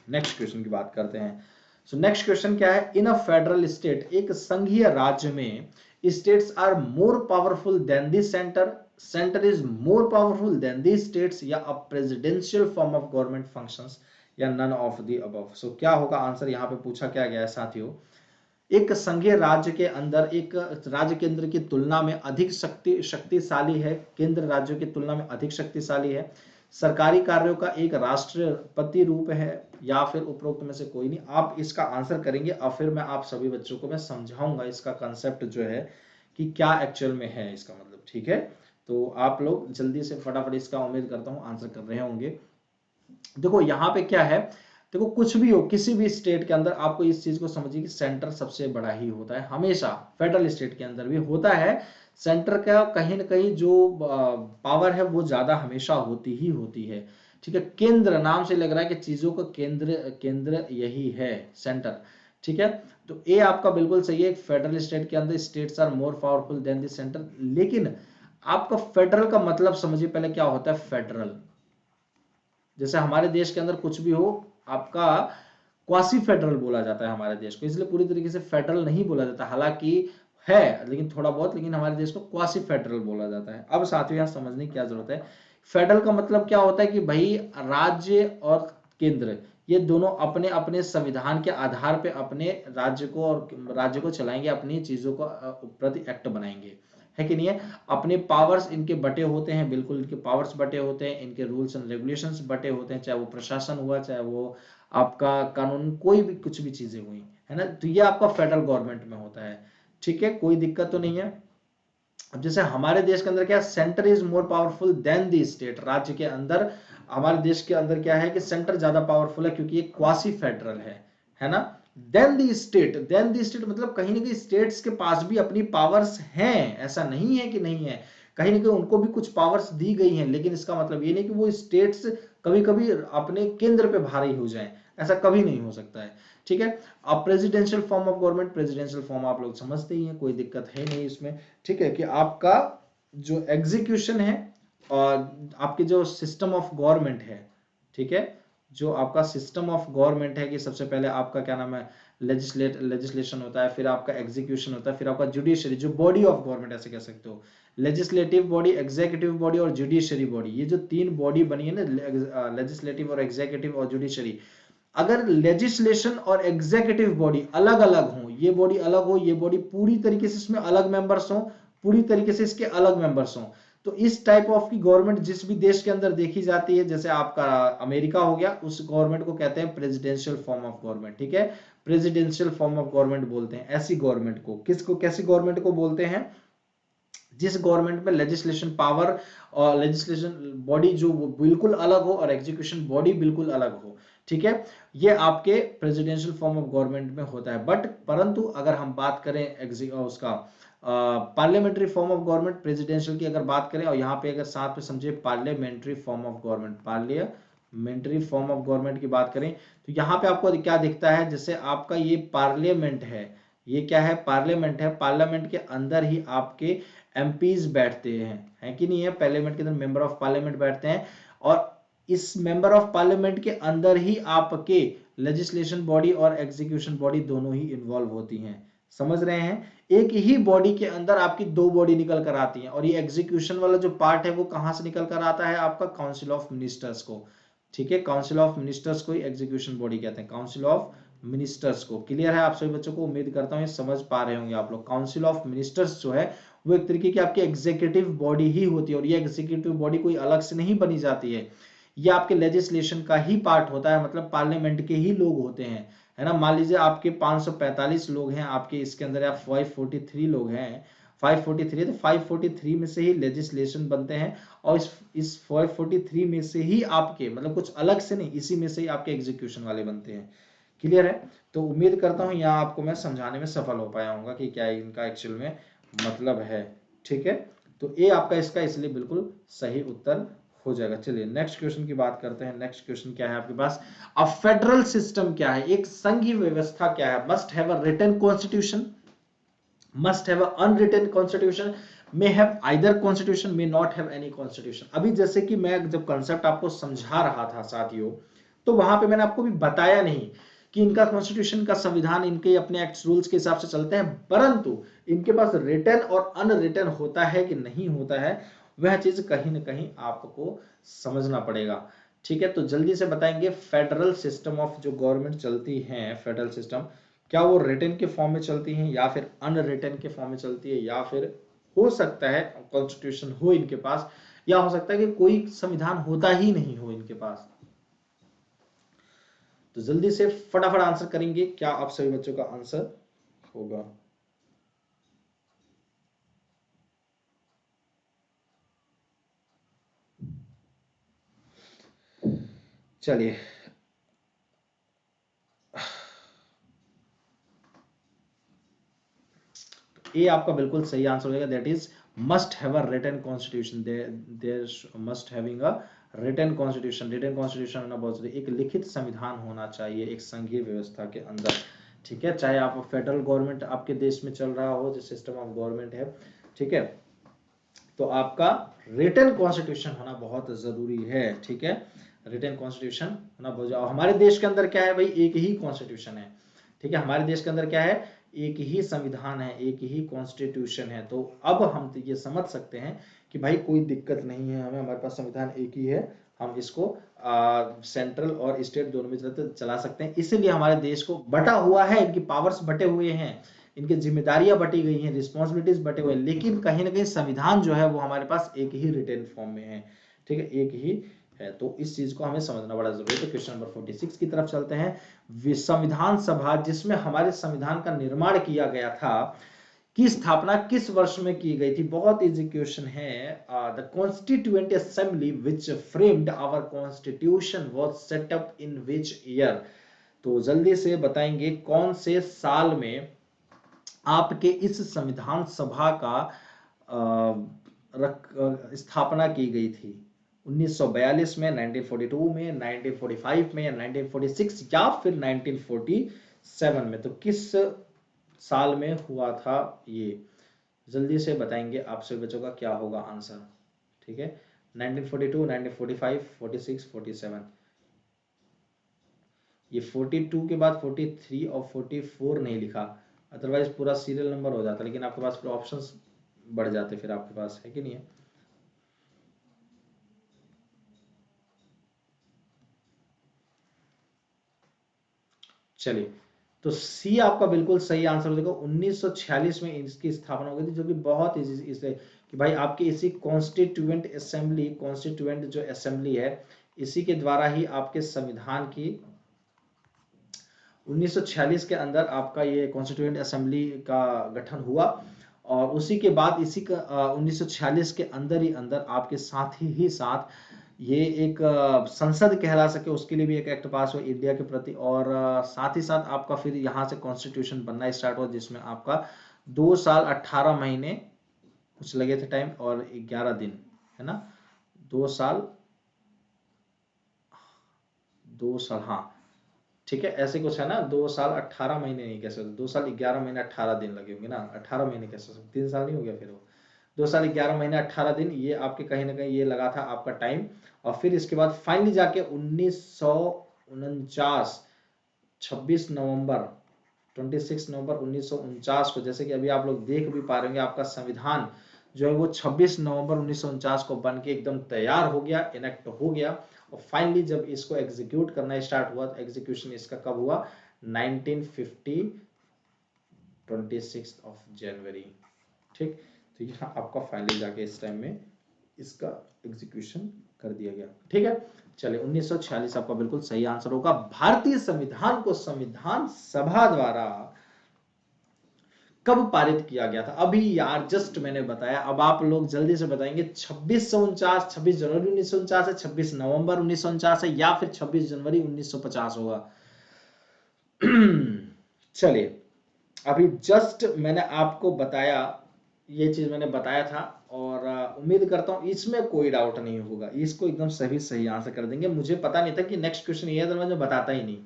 नेक्स्ट क्वेश्चन की बात करते हैं। सो नेक्स्ट क्वेश्चन क्या है? इन अ फेडरल स्टेट, एक संघीय राज्य में states are more powerful than the centre, centre is more powerful than the states, या a presidential form of government functions, या none of the above. So क्या होगा आंसर? यहाँ पे पूछा क्या गया है साथियों, एक संघीय राज्य के अंदर एक राज्य केंद्र की तुलना में अधिक शक्तिशाली है, केंद्र राज्यों की तुलना में अधिक शक्तिशाली है, सरकारी कार्यों का एक राष्ट्रपति रूप है, या फिर उपरोक्त में से कोई नहीं। आप इसका आंसर करेंगे और फिर मैं आप सभी बच्चों को मैं समझाऊंगा इसका कंसेप्ट जो है कि क्या एक्चुअल में है इसका मतलब। ठीक है, तो आप लोग जल्दी से फटाफट इसका उम्मीद करता हूं आंसर कर रहे होंगे। देखो यहाँ पे क्या है, देखो कुछ भी हो किसी भी स्टेट के अंदर आपको इस चीज को समझिए कि सेंटर सबसे बड़ा ही होता है हमेशा। फेडरल स्टेट के अंदर भी होता है, सेंटर का कहीं ना कहीं जो पावर है वो ज्यादा हमेशा होती ही होती है। ठीक है, केंद्र नाम से लग रहा है कि चीजों का केंद्र केंद्र यही है, सेंटर। ठीक है, तो ए आपका बिल्कुल सही है। फेडरल स्टेट के अंदर states are more powerful than the centre. लेकिन आपका फेडरल का मतलब समझिए पहले क्या होता है। फेडरल जैसे हमारे देश के अंदर कुछ भी हो आपका क्वासी फेडरल बोला जाता है हमारे देश को, इसलिए पूरी तरीके से फेडरल नहीं बोला जाता, हालांकि है लेकिन थोड़ा बहुत, लेकिन हमारे देश को क्वासी फेडरल बोला जाता है। अब साथियों यहाँ समझने की क्या जरूरत है, फेडरल का मतलब क्या होता है कि भाई राज्य और केंद्र ये दोनों अपने अपने संविधान के आधार पे अपने राज्य को चलाएंगे, अपनी चीजों को प्रति एक्ट बनाएंगे, है कि नहीं है? अपने पावर्स इनके बटे होते हैं, बिल्कुल इनके पावर्स बटे होते हैं, इनके रूल्स एंड रेगुलेशंस बटे होते हैं, चाहे वो प्रशासन हुआ चाहे वो आपका कानून कोई भी कुछ भी चीजें हुई, है ना? तो ये आपका फेडरल गवर्नमेंट में होता है। ठीक है, कोई दिक्कत तो नहीं है। अब जैसे हमारे देश के अंदर क्या, centre is more powerful than the state, राज्य के अंदर हमारे देश के अंदर क्या है कि सेंटर ज्यादा पावरफुल है क्योंकि ये क्वासी फेडरल है ना? Then the state, then the state मतलब कहीं ना कहीं स्टेट्स के पास भी अपनी पावर्स हैं, ऐसा नहीं है कि नहीं है, कहीं ना कहीं उनको भी कुछ पावर्स दी गई हैं, लेकिन इसका मतलब ये नहीं कि वो स्टेट्स कभी कभी अपने केंद्र पे भारी हो जाएं, ऐसा कभी नहीं हो सकता है। ठीक है, अब presidential form of government, presidential form आप लोग समझते ही हैं, कोई दिक्कत है नहीं इसमें। ठीक है, कि आपका जो एग्जीक्यूशन है और आपके जो सिस्टम ऑफ गवर्नमेंट है, ठीक है, जो आपका सिस्टम ऑफ गवर्नमेंट है कि सबसे पहले आपका क्या नाम है लेजिस्लेशन होता है, फिर आपका एग्जीक्यूशन होता है, फिर आपका जुडिशरी जो बॉडी ऑफ गवर्नमेंट ऐसे कह सकते हो, लेजिस्लेटिव बॉडी, एग्जीक्यूटिव बॉडी और जुडिशरी बॉडी, ये जो तीन बॉडी बनी है ना, लेजिस्लेटिव और एग्जीक्यूटिव और जुडिशरी, अगर लेजिस्लेशन और एग्जीक्यूटिव बॉडी अलग अलग हो, ये बॉडी अलग हो, ये बॉडी पूरी तरीके से इसमें अलग मेंबर्स हो, पूरी तरीके से इसके अलग मेंबर्स हो, तो इस टाइप ऑफ की गवर्नमेंट जिस भी देश के अंदर देखी जाती है, जैसे आपका अमेरिका हो गया, उस गवर्नमेंट को कहते हैं प्रेसिडेंशियल फॉर्म ऑफ गवर्नमेंट। ठीक है, प्रेसिडेंशियल फॉर्म ऑफ गवर्नमेंट बोलते हैं ऐसी गवर्नमेंट को। किसको, कैसी गवर्नमेंट को बोलते हैं? जिस गवर्नमेंट में लेजिस्लेशन पावर और लेजिस्लेशन बॉडी जो बिल्कुल अलग हो और एग्जीक्यूशन बॉडी बिल्कुल अलग हो। ठीक है, ये आपके प्रेसिडेंशियल फॉर्म ऑफ गवर्नमेंट में होता है। बट परंतु अगर हम बात करें उसका parliamentary form of government, presidential की अगर बात करें और यहाँ पे अगर साथ में समझे parliamentary form of government, parliamentary form of government की बात करें तो यहाँ पे आपको क्या दिखता है, जैसे आपका ये पार्लियामेंट है, ये क्या है, पार्लियामेंट है, पार्लियामेंट के अंदर ही आपके एमपीज बैठते हैं, है कि नहीं है, पार्लियामेंट के अंदर मेंबर ऑफ पार्लियामेंट बैठते हैं, और इस मेंबर ऑफ पार्लियामेंट के अंदर ही आपके लेजिस्लेशन बॉडी और एग्जीक्यूशन बॉडी दोनों ही इन्वॉल्व होती हैं। समझ रहे हैं, एक ही बॉडी के अंदर आपकी दो बॉडी निकल कर आती हैं, और ये एग्जीक्यूशन वाला जो पार्ट है वो कहां से निकल कर आता है, आपका काउंसिल ऑफ मिनिस्टर्स को, ठीक है, काउंसिल ऑफ मिनिस्टर्स को ही एग्जीक्यूशन बॉडी कहते हैं, काउंसिल ऑफ मिनिस्टर्स को। क्लियर है आप सभी बच्चों को, उम्मीद करता हूं ये समझ पा रहे होंगे आप लोग। काउंसिल ऑफ मिनिस्टर्स जो है वो एक तरीके की आपकी एग्जीक्यूटिव बॉडी ही होती है, और ये एग्जीक्यूटिव बॉडी कोई अलग से नहीं बनी जाती है, ये आपके लेजिस्लेशन का ही पार्ट होता है, मतलब पार्लियामेंट के ही लोग होते हैं, है ना। मान लीजिए आपके 545 लोग हैं आपके इसके अंदर, या 543 लोग हैं, 543 तो 543 में से ही लेजिस्लेशन बनते हैं, और इस 543 में से ही आपके, मतलब कुछ अलग से नहीं, इसी में से ही आपके एग्जीक्यूशन वाले बनते हैं। क्लियर है, तो उम्मीद करता हूं यहाँ आपको मैं समझाने में सफल हो पाया हूँ कि क्या इनका एक्चुअल में मतलब है। ठीक है, तो ए आपका इसका इसलिए बिल्कुल सही उत्तर हो जाएगा। चलिए नेक्स्ट क्वेश्चन की बात करते हैं। नेक्स्ट क्वेश्चन क्या है आपके पास, अब फेडरल सिस्टम क्या है, एक संघीय व्यवस्था क्या है, must have a written constitution, must have an unwritten constitution, may have either constitution, may not have any constitution। अभी जैसे कि मैं जब कंसेप्ट आपको समझा रहा था साथियों, तो वहां पे मैंने आपको भी बताया नहीं कि इनका कॉन्स्टिट्यूशन का संविधान इनके अपने एक्ट रूल्स के हिसाब से चलते हैं, परंतु इनके पास रिटन और अनरिटन होता है कि नहीं होता है, वह चीज कहीं ना कहीं आपको समझना पड़ेगा। ठीक है, तो जल्दी से बताएंगे, फेडरल सिस्टम ऑफ जो गवर्नमेंट चलती है, फेडरल सिस्टम क्या वो रिटन के फॉर्म में चलती हैं या फिर अनरिटन के फॉर्म में चलती है, या फिर हो सकता है कॉन्स्टिट्यूशन हो इनके पास, या हो सकता है कि कोई संविधान होता ही नहीं हो इनके पास। तो जल्दी से फटाफट आंसर करेंगे, क्या आप सभी बच्चों का आंसर होगा। चलिए, ये आपका बिल्कुल सही आंसर हो जाएगा, that is must have a written constitution, there must having a written constitution. Written constitution होना बहुत जरूरी, एक लिखित संविधान होना चाहिए एक संघीय व्यवस्था के अंदर। ठीक है, चाहे आप फेडरल गवर्नमेंट आपके देश में चल रहा हो, जो सिस्टम ऑफ गवर्नमेंट है, ठीक है, तो आपका रिटन कॉन्स्टिट्यूशन होना बहुत जरूरी है। ठीक है, रिटन कॉन्स्टिट्यूशन होना बहुत जरूरी। हमारे देश के अंदर क्या है भाई, एक ही कॉन्स्टिट्यूशन है। ठीक है, हमारे देश के अंदर क्या है, एक ही संविधान है, एक ही कॉन्स्टिट्यूशन है। तो अब हम तो ये समझ सकते हैं कि भाई कोई दिक्कत नहीं है हमें, हमारे पास संविधान एक ही है, हम इसको सेंट्रल और स्टेट दोनों में चला सकते हैं। इसीलिए हमारे देश को बटा हुआ है, इनकी पावर्स बटे हुए हैं, इनकी जिम्मेदारियां बटी गई हैं, रिस्पॉन्सिबिलिटीज बटे हुए हैं, लेकिन कहीं ना कहीं संविधान जो है वो हमारे पास एक ही रिटन फॉर्म में है। ठीक है, एक ही है, तो इस चीज को हमें समझना बड़ा जरूरी है। तो क्वेश्चन नंबर 46 की तरफ चलते हैं। संविधान सभा जिसमें हमारे संविधान का निर्माण किया गया था, की स्थापना किस वर्ष में की गई थी, बहुत इजी क्वेश्चन है। The constituent assembly which framed our constitution was set up in which year. तो जल्दी से बताएंगे कौन से साल में आपके इस संविधान सभा का स्थापना की गई थी। 1942 में, 1942 में, 1945 में, या 1946 या फिर 1947 में, तो किस साल में हुआ था ये, जल्दी से बताएंगे आप सभी बच्चों का क्या होगा आंसर। ठीक है, 1942, 1945, 46, 47। ये 42 के बाद 43 और 44 नहीं लिखा, अदरवाइज पूरा सीरियल नंबर हो जाता, लेकिन आपके पास फिर ऑप्शंस बढ़ जाते, फिर आपके पास है कि नहीं है। चलिए, तो सी आपका बिल्कुल सही आंसर हो जाएगा। 1946 में इसकी स्थापना हो गई थी, जो कि बहुत इजी इसलिए कि भाई आपकी इसी कॉन्स्टिट्यूएंट असेंबली, कॉन्स्टिट्यूएंट जो असेंबली है, इसी के द्वारा ही आपके संविधान की 1946 के अंदर आपका ये कॉन्स्टिट्यूएंट असेंबली का गठन हुआ, और उसी के बाद इसी का 1946 के अंदर ही अंदर आपके साथ ही साथ ये एक संसद कहला सके उसके लिए भी एक एक्ट पास हुआ इंडिया के प्रति। और साथ ही साथ आपका फिर यहाँ से कॉन्स्टिट्यूशन बनना स्टार्ट हुआ, जिसमें आपका 2 साल 18 महीने कुछ लगे थे टाइम और 11 दिन, है ना। 2 साल 2 साल, हाँ ठीक है, ऐसे कुछ है ना। 2 साल 18 महीने नहीं कह सकते, 2 साल 11 महीने 18 दिन लगे होंगे ना, 18 महीने कह सकते, 3 साल नहीं हो गया फिर वो। 2 साल 11 महीने 18 दिन ये आपके कहीं ना कहीं ये लगा था आपका टाइम। और फिर इसके बाद फाइनली जाके 1949 26 नवंबर 26 नवंबर 1949 को, जैसे कि अभी आप लोग देख भी पा रहे होंगे, आपका संविधान जो है वो 26 नवंबर 1949 को बन के एकदम तैयार हो गया, इनेक्ट हो गया। और फाइनली जब इसको एग्जीक्यूट करना स्टार्ट हुआ, तो एग्जीक्यूशन इसका कब हुआ, 1950 26 जनवरी। ठीक, तो यहाँ आपका फाइनली जाके इस टाइम में इसका एग्जीक्यूशन कर दिया गया। ठीक है, चलिए 1946 आपका बिल्कुल सही आंसर होगा। भारतीय संविधान को संविधान सभा द्वारा कब पारित किया गया था? अभी यार जस्ट मैंने बताया, अब आप लोग जल्दी से बताएंगे। 2649, 26 जनवरी 1949 है, 26 नवंबर 1949 है, या फिर 26 जनवरी 1950 होगा। चलिए, अभी जस्ट मैंने आपको बताया, ये चीज मैंने बताया था, और उम्मीद करता हूं इसमें कोई डाउट नहीं होगा, इसको एकदम सही सही आंसर कर देंगे। मुझे पता नहीं था कि नेक्स्ट क्वेश्चन ये है, तो मैं बताता ही नहीं,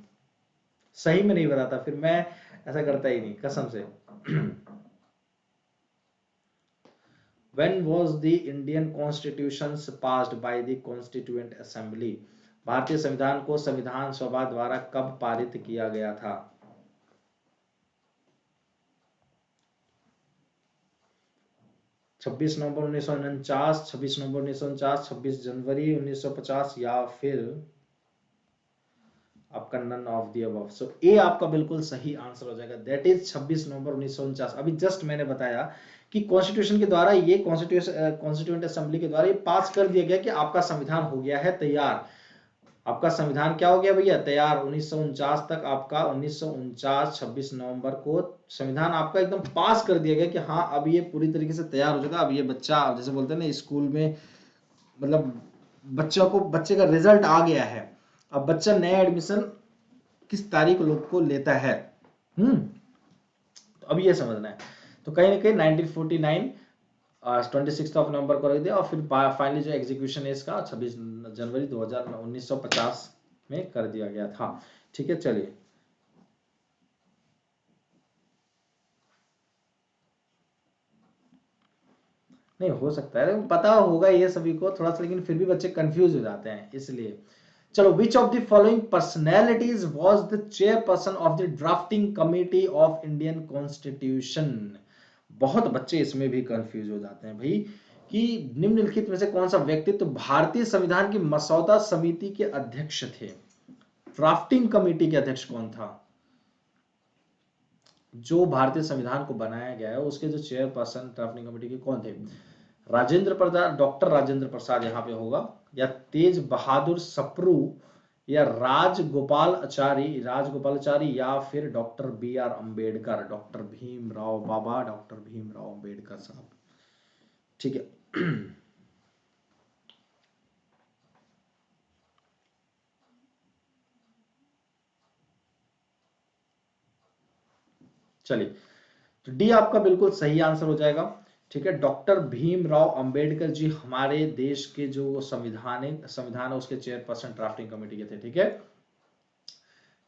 सही में नहीं बताता, फिर मैं ऐसा करता ही नहीं कसम से। When was the Indian Constitutions passed by the Constituent Assembly? भारतीय संविधान को संविधान सभा द्वारा कब पारित किया गया था? 26 नवंबर 1949, 26 नवंबर 1949, 26 जनवरी 1950, या फिर आपका नन ऑफ दी अबव। सो ए आपका बिल्कुल सही आंसर हो जाएगा, दैट इज 26 नवंबर 1949। अभी जस्ट मैंने बताया कि कॉन्स्टिट्यूशन के द्वारा, ये कॉन्स्टिट्यूएंट असेंबली के द्वारा ये पास कर दिया गया कि आपका संविधान हो गया है तैयार। आपका संविधान क्या हो गया भैया, तैयार। 1949 तक आपका, 1949 26 नवंबर को संविधान आपका एकदम पास कर दिया गया कि हाँ अब ये पूरी तरीके से तैयार हो जाएगा। अब ये बच्चा, जैसे बोलते हैं ना स्कूल में, मतलब बच्चे का रिजल्ट आ गया है, अब बच्चा नया एडमिशन किस तारीख लोग को लेता है। तो अब ये समझना है। तो कहीं ना कहीं 1949 26 नवंबर को रख दिया, और फिर फाइनली जो एग्जीक्यूशन है इसका 26 जनवरी 1950 में कर दिया गया था। ठीक है, चलिए नहीं हो सकता है, पता होगा ये सभी को थोड़ा सा, लेकिन फिर भी बच्चे कंफ्यूज हो जाते हैं इसलिए। चलो, which of the following personalities was the chairperson of the drafting committee of Indian constitution? बहुत बच्चे इसमें भी कंफ्यूज हो जाते हैं भाई, कि निम्नलिखित में से कौन सा व्यक्तित्व भारतीय संविधान की मसौदा समिति के अध्यक्ष थे? ड्राफ्टिंग कमेटी के अध्यक्ष कौन था? जो भारतीय संविधान को बनाया गया है उसके जो चेयरपर्सन ड्राफ्टिंग कमेटी के कौन थे? राजेंद्र प्रसाद, डॉक्टर राजेंद्र प्रसाद यहाँ पे होगा, या तेज बहादुर सप्रू, या राजगोपालाचारी, या फिर doctor B R Ambedkar, doctor Bhimrao Baba, doctor Bhimrao Ambedkar Sahab. ठीक है। चलिए, तो डी आपका बिल्कुल सही आंसर हो जाएगा। ठीक है, डॉक्टर भीमराव अंबेडकर जी हमारे देश के जो संविधान है उसके चेयरपर्सन ड्राफ्टिंग कमेटी के थे। ठीक है,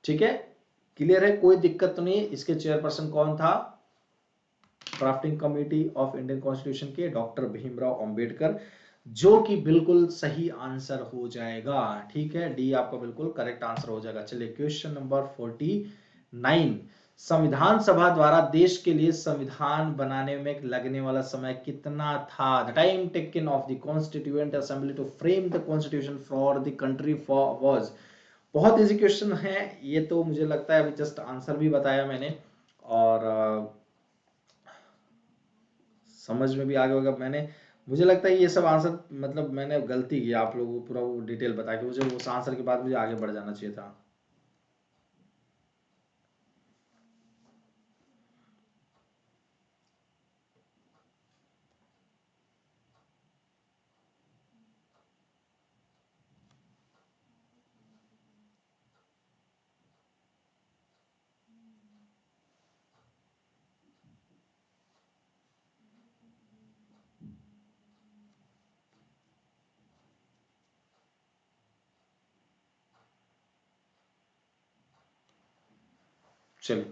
ठीक है, क्लियर है, कोई दिक्कत तो नहीं। इसके चेयरपर्सन कौन था? Drafting committee of Indian constitution के डॉक्टर भीमराव अंबेडकर, जो कि बिल्कुल सही आंसर हो जाएगा। ठीक है, डी आपका बिल्कुल करेक्ट आंसर हो जाएगा। चलिए, क्वेश्चन नंबर 49, संविधान सभा द्वारा देश के लिए संविधान बनाने में लगने वाला समय कितना था? The time taken of the constituent assembly to frame the constitution for the country was. बहुत इजी क्वेश्चन है ये, तो मुझे लगता है अभी जस्ट आंसर भी बताया मैंने, और समझ में भी आ गया होगा। मैंने, मुझे लगता है ये सब आंसर, मतलब मैंने गलती की आप लोगों को पूरा वो डिटेल बता के, मुझे उस आंसर के बाद मुझे आगे बढ़ जाना चाहिए था। चलिए,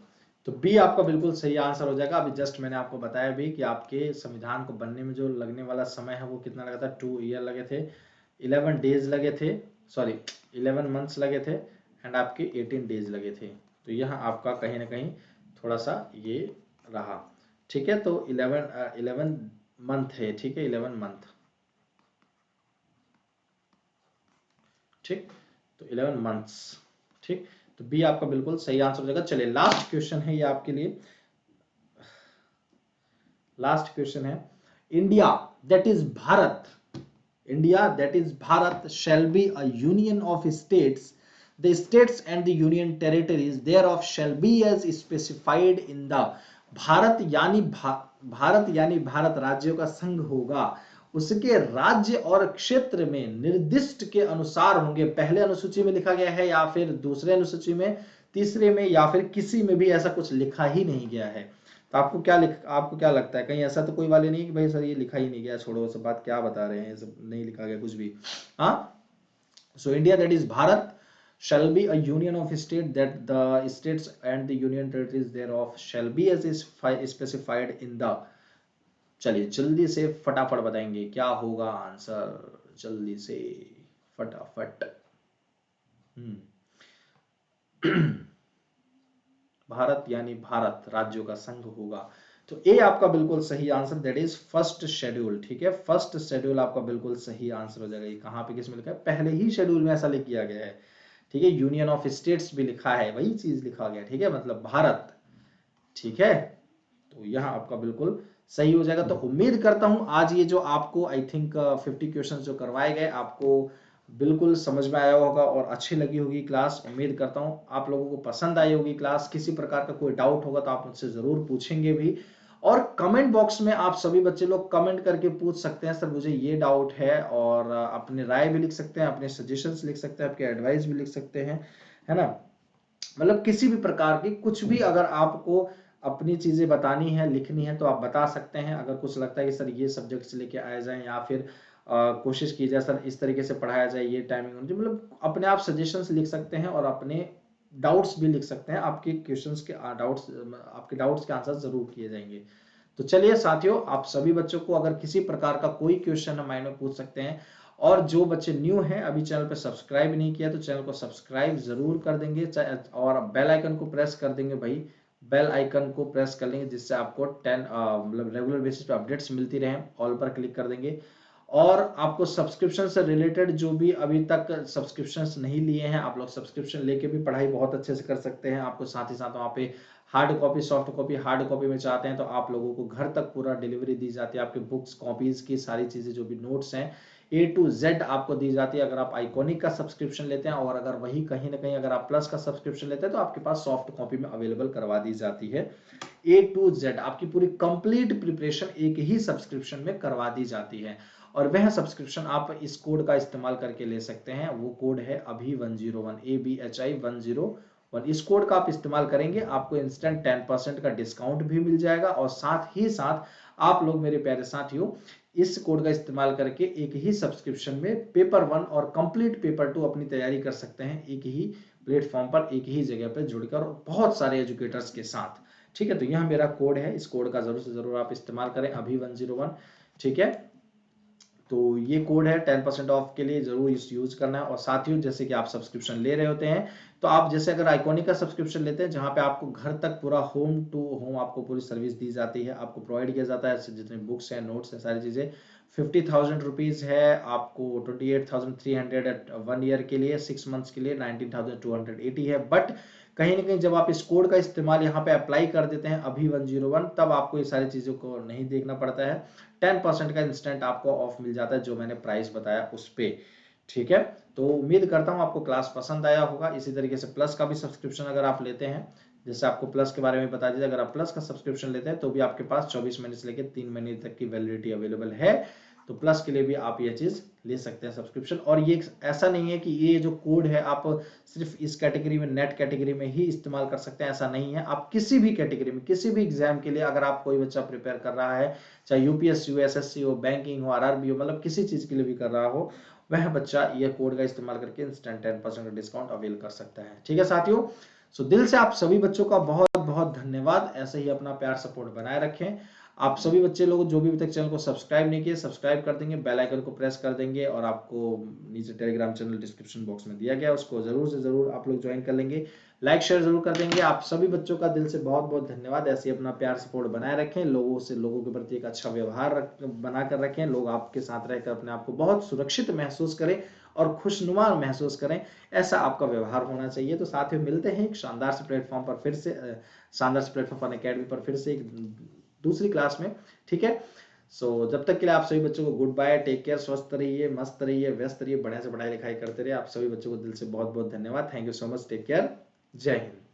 तो बी आपका बिल्कुल सही आंसर हो जाएगा। अभी जस्ट मैंने आपको बताया भी कि आपके संविधान को बनने में जो लगने वाला समय है वो कितना लगा था, 2 ईयर लगे थे, 11 डेज लगे थे, सॉरी 11 मंथ्स लगे थे, एंड आपके 18 डेज लगे थे। तो यहाँ आपका कहीं ना कहीं थोड़ा सा ये रहा, ठीक है। तो 11 मंथ है, ठीक है, 11 मंथ, ठीक, तो 11 मंथ्स, ठीक। तो बी आपका बिल्कुल सही आंसर हो जाएगा। चलिए लास्ट क्वेश्चन है ये आपके लिए, लास्ट क्वेश्चन है, India that is Bharat, India that is Bharat shall be a union of states, the states and the union territories thereof shall be as specified in the, Bharat यानी भारत यानी भारत राज्यों का संघ होगा, उसके राज्य और क्षेत्र में निर्दिष्ट के अनुसार होंगे। पहले अनुसूची में लिखा गया है या फिर दूसरे अनुसूची में, तीसरे में, या फिर किसी में भी ऐसा कुछ लिखा ही नहीं गया है। तो आपको क्या लगता है, कहीं ऐसा तो कोई वाले नहीं कि भाई सर ये लिखा ही नहीं गया, छोड़ो सब बात, क्या बता रहे हैं, ये सब नहीं लिखा गया कुछ भी। हाँ, so India that is Bharat shall be a union of state that the states and the union territories thereof shall be as is specified in the, चलिए जल्दी से फटाफट बताएंगे क्या होगा आंसर, जल्दी से फटाफट। भारत यानी भारत राज्यों का संघ होगा। तो ए आपका बिल्कुल सही answer, that is first schedule, ठीक है, फर्स्ट शेड्यूल आपका बिल्कुल सही आंसर हो जाएगा। ये कहां पे किसमें लिखा है, पहले ही शेड्यूल में ऐसा लिख किया गया है, ठीक है। यूनियन ऑफ स्टेट्स भी लिखा है, वही चीज लिखा गया, ठीक है, मतलब भारत, ठीक है। तो यहाँ आपका बिल्कुल सही हो जाएगा। तो उम्मीद करता हूं आज ये जो आपको आई थिंक 50 क्वेश्चन जो करवाए गए आपको बिल्कुल समझ में आया होगा और अच्छी लगी होगी क्लास। उम्मीद करता हूं आप लोगों को पसंद आई होगी क्लास। किसी प्रकार का कोई डाउट होगा तो आप मुझसे जरूर पूछेंगे भी, और कमेंट बॉक्स में आप सभी बच्चे लोग कमेंट करके पूछ सकते हैं, सर मुझे ये डाउट है, और अपनी राय भी लिख सकते हैं, अपने सजेशंस लिख सकते हैं, आपके एडवाइस भी लिख सकते हैं, है ना। मतलब किसी भी प्रकार की कुछ भी अगर आपको अपनी चीजें बतानी है, लिखनी है, तो आप बता सकते हैं। अगर कुछ लगता है कि सर ये सब्जेक्ट से लेके आए जाए, या फिर कोशिश की जाए सर इस तरीके से पढ़ाया जाए, ये टाइमिंग होनी चाहिए, मतलब अपने आप सजेशंस लिख सकते हैं और अपने डाउट्स भी लिख सकते हैं। आपके क्वेश्चंस के डाउट्स, आपके डाउट्स के आंसर जरूर किए जाएंगे। तो चलिए साथियों, आप सभी बच्चों को अगर किसी प्रकार का कोई क्वेश्चन है माइंड में पूछ सकते हैं। और जो बच्चे न्यू हैं, अभी चैनल पे सब्सक्राइब नहीं किया, तो चैनल को सब्सक्राइब जरूर कर देंगे, और बेल आइकन को प्रेस कर देंगे भाई, बेल आइकन को प्रेस कर लेंगे, जिससे आपको 10 मतलब रेगुलर बेसिस पे अपडेट्स मिलती रहें। ऑल पर क्लिक कर देंगे। और आपको सब्सक्रिप्शन से रिलेटेड जो भी अभी तक सब्सक्रिप्शंस नहीं लिए हैं, आप लोग सब्सक्रिप्शन लेके भी पढ़ाई बहुत अच्छे से कर सकते हैं। आपको साथ ही साथ वहाँ पे hard copy, soft copy, hard copy में चाहते हैं तो आप लोगों को घर तक पूरा डिलीवरी दी जाती है। आपके बुक्स, कॉपीज की सारी चीजें, जो भी नोट्स हैं A to Z आपको दी जाती है अगर आप आइकॉनिक का सब्सक्रिप्शन लेते हैं। और अगर वही कहीं ना कहीं अगर आप प्लस का सब्सक्रिप्शन लेते हैं तो आपके पास सॉफ्ट कॉपी में अवेलेबल करवा दी जाती है। A to Z आपकी पूरी कंप्लीट प्रिपरेशन एक ही सब्सक्रिप्शन में करवा दी जाती है। और वह सब्सक्रिप्शन आप इस कोड का इस्तेमाल करके ले सकते हैं। वो कोड है अभी 101, ABHI 101। इस कोड का आप इस्तेमाल करेंगे, आपको इंस्टेंट 10% का डिस्काउंट भी मिल जाएगा। और साथ ही साथ आप लोग मेरे प्यारे साथियों, इस कोड का इस्तेमाल करके एक ही सब्सक्रिप्शन में पेपर 1 और कंप्लीट पेपर 2 अपनी तैयारी कर सकते हैं, एक ही प्लेटफॉर्म पर, एक ही जगह पर जुड़कर, और बहुत सारे एजुकेटर्स के साथ, ठीक है। तो यह मेरा कोड है, इस कोड का जरूर से जरूर आप इस्तेमाल करें, अभी 101, ठीक है। तो ये कोड है 10% ऑफ के लिए, जरूर इस यूज करना है। और साथियों, जैसे कि आप सब्सक्रिप्शन ले रहे होते हैं, तो आप जैसे अगर आइकॉनिक का सब्सक्रिप्शन लेते हैं, जहां पे आपको घर तक पूरा होम टू होम आपको पूरी सर्विस दी जाती है, आपको प्रोवाइड किया जाता है, जितने बुक्स हैं, नोट्स हैं, सारी चीजें। 50,000 रुपीज है आपको, 28,300 एट 1 ईयर के लिए, 6 मंथ्स के लिए 19,280 है। बट कहीं ना कहीं जब आप इस कोड का इस्तेमाल यहाँ पे अप्लाई कर देते हैं, अभी 101, तब आपको ये सारी चीजों को नहीं देखना पड़ता है। 10% का इंस्टेंट आपको ऑफ मिल जाता है, जो मैंने प्राइस बताया उस पे, ठीक है। तो उम्मीद करता हूं आपको क्लास पसंद आया होगा। इसी तरीके से प्लस का भी सब्सक्रिप्शन अगर आप लेते हैं, जैसे आपको प्लस के बारे में बता दीजिए, अगर आप प्लस का सब्सक्रिप्शन लेते हैं तो भी आपके पास 24 महीने से लेकर 3 महीने तक की वैलिडिटी अवेलेबल है। तो प्लस के लिए भी आप ये चीज ले सकते हैं सब्सक्रिप्शन। और ये ऐसा नहीं है कि ये जो कोड है आप सिर्फ इस कैटेगरी में, नेट कैटेगरी में ही इस्तेमाल कर सकते हैं, ऐसा नहीं है। आप किसी भी कैटेगरी में, किसी भी एग्जाम के लिए, अगर आप कोई बच्चा प्रिपेयर कर रहा है, चाहे यूपीएससी हो, एसएससी हो, बैंकिंग हो, आरआरबी हो, मतलब किसी चीज के लिए भी कर रहा हो, वह बच्चा यह कोड का इस्तेमाल करके इंस्टेंट 10% का डिस्काउंट अवेल कर सकता है, ठीक है साथियों। सो दिल से आप सभी बच्चों का बहुत बहुत धन्यवाद। ऐसे ही अपना प्यार सपोर्ट बनाए रखें। आप सभी बच्चे लोग जो भी अभी तक चैनल को सब्सक्राइब नहीं किए, सब्सक्राइब कर देंगे, बेल आइकन को प्रेस कर देंगे, और आपको नीचे टेलीग्राम चैनल डिस्क्रिप्शन बॉक्स में दिया गया, उसको जरूर से जरूर आप लोग ज्वाइन कर लेंगे। लाइक शेयर जरूर कर देंगे। आप सभी बच्चों का दिल से बहुत बहुत धन्यवाद। ऐसे ही अपना प्यार सपोर्ट बनाए रखें, लोगों के प्रति एक अच्छा व्यवहार बनाकर रखें, लोग आपके साथ रहकर अपने आप को बहुत सुरक्षित महसूस करें और खुशनुमा महसूस करें, ऐसा आपका व्यवहार होना चाहिए। तो साथियों, मिलते हैं एक शानदार से प्लेटफॉर्म पर फिर से, शानदार से प्लेटफॉर्म फन अकेडमी पर फिर से एक दूसरी क्लास में, ठीक है। सो जब तक के लिए आप सभी बच्चों को गुड बाय, टेक केयर, स्वस्थ रहिए, मस्त रहिए, व्यस्त रहिए, बढ़िया से पढ़ाई लिखाई करते रहिए। आप सभी बच्चों को दिल से बहुत बहुत धन्यवाद। Thank you so much, take care, Jai Hind.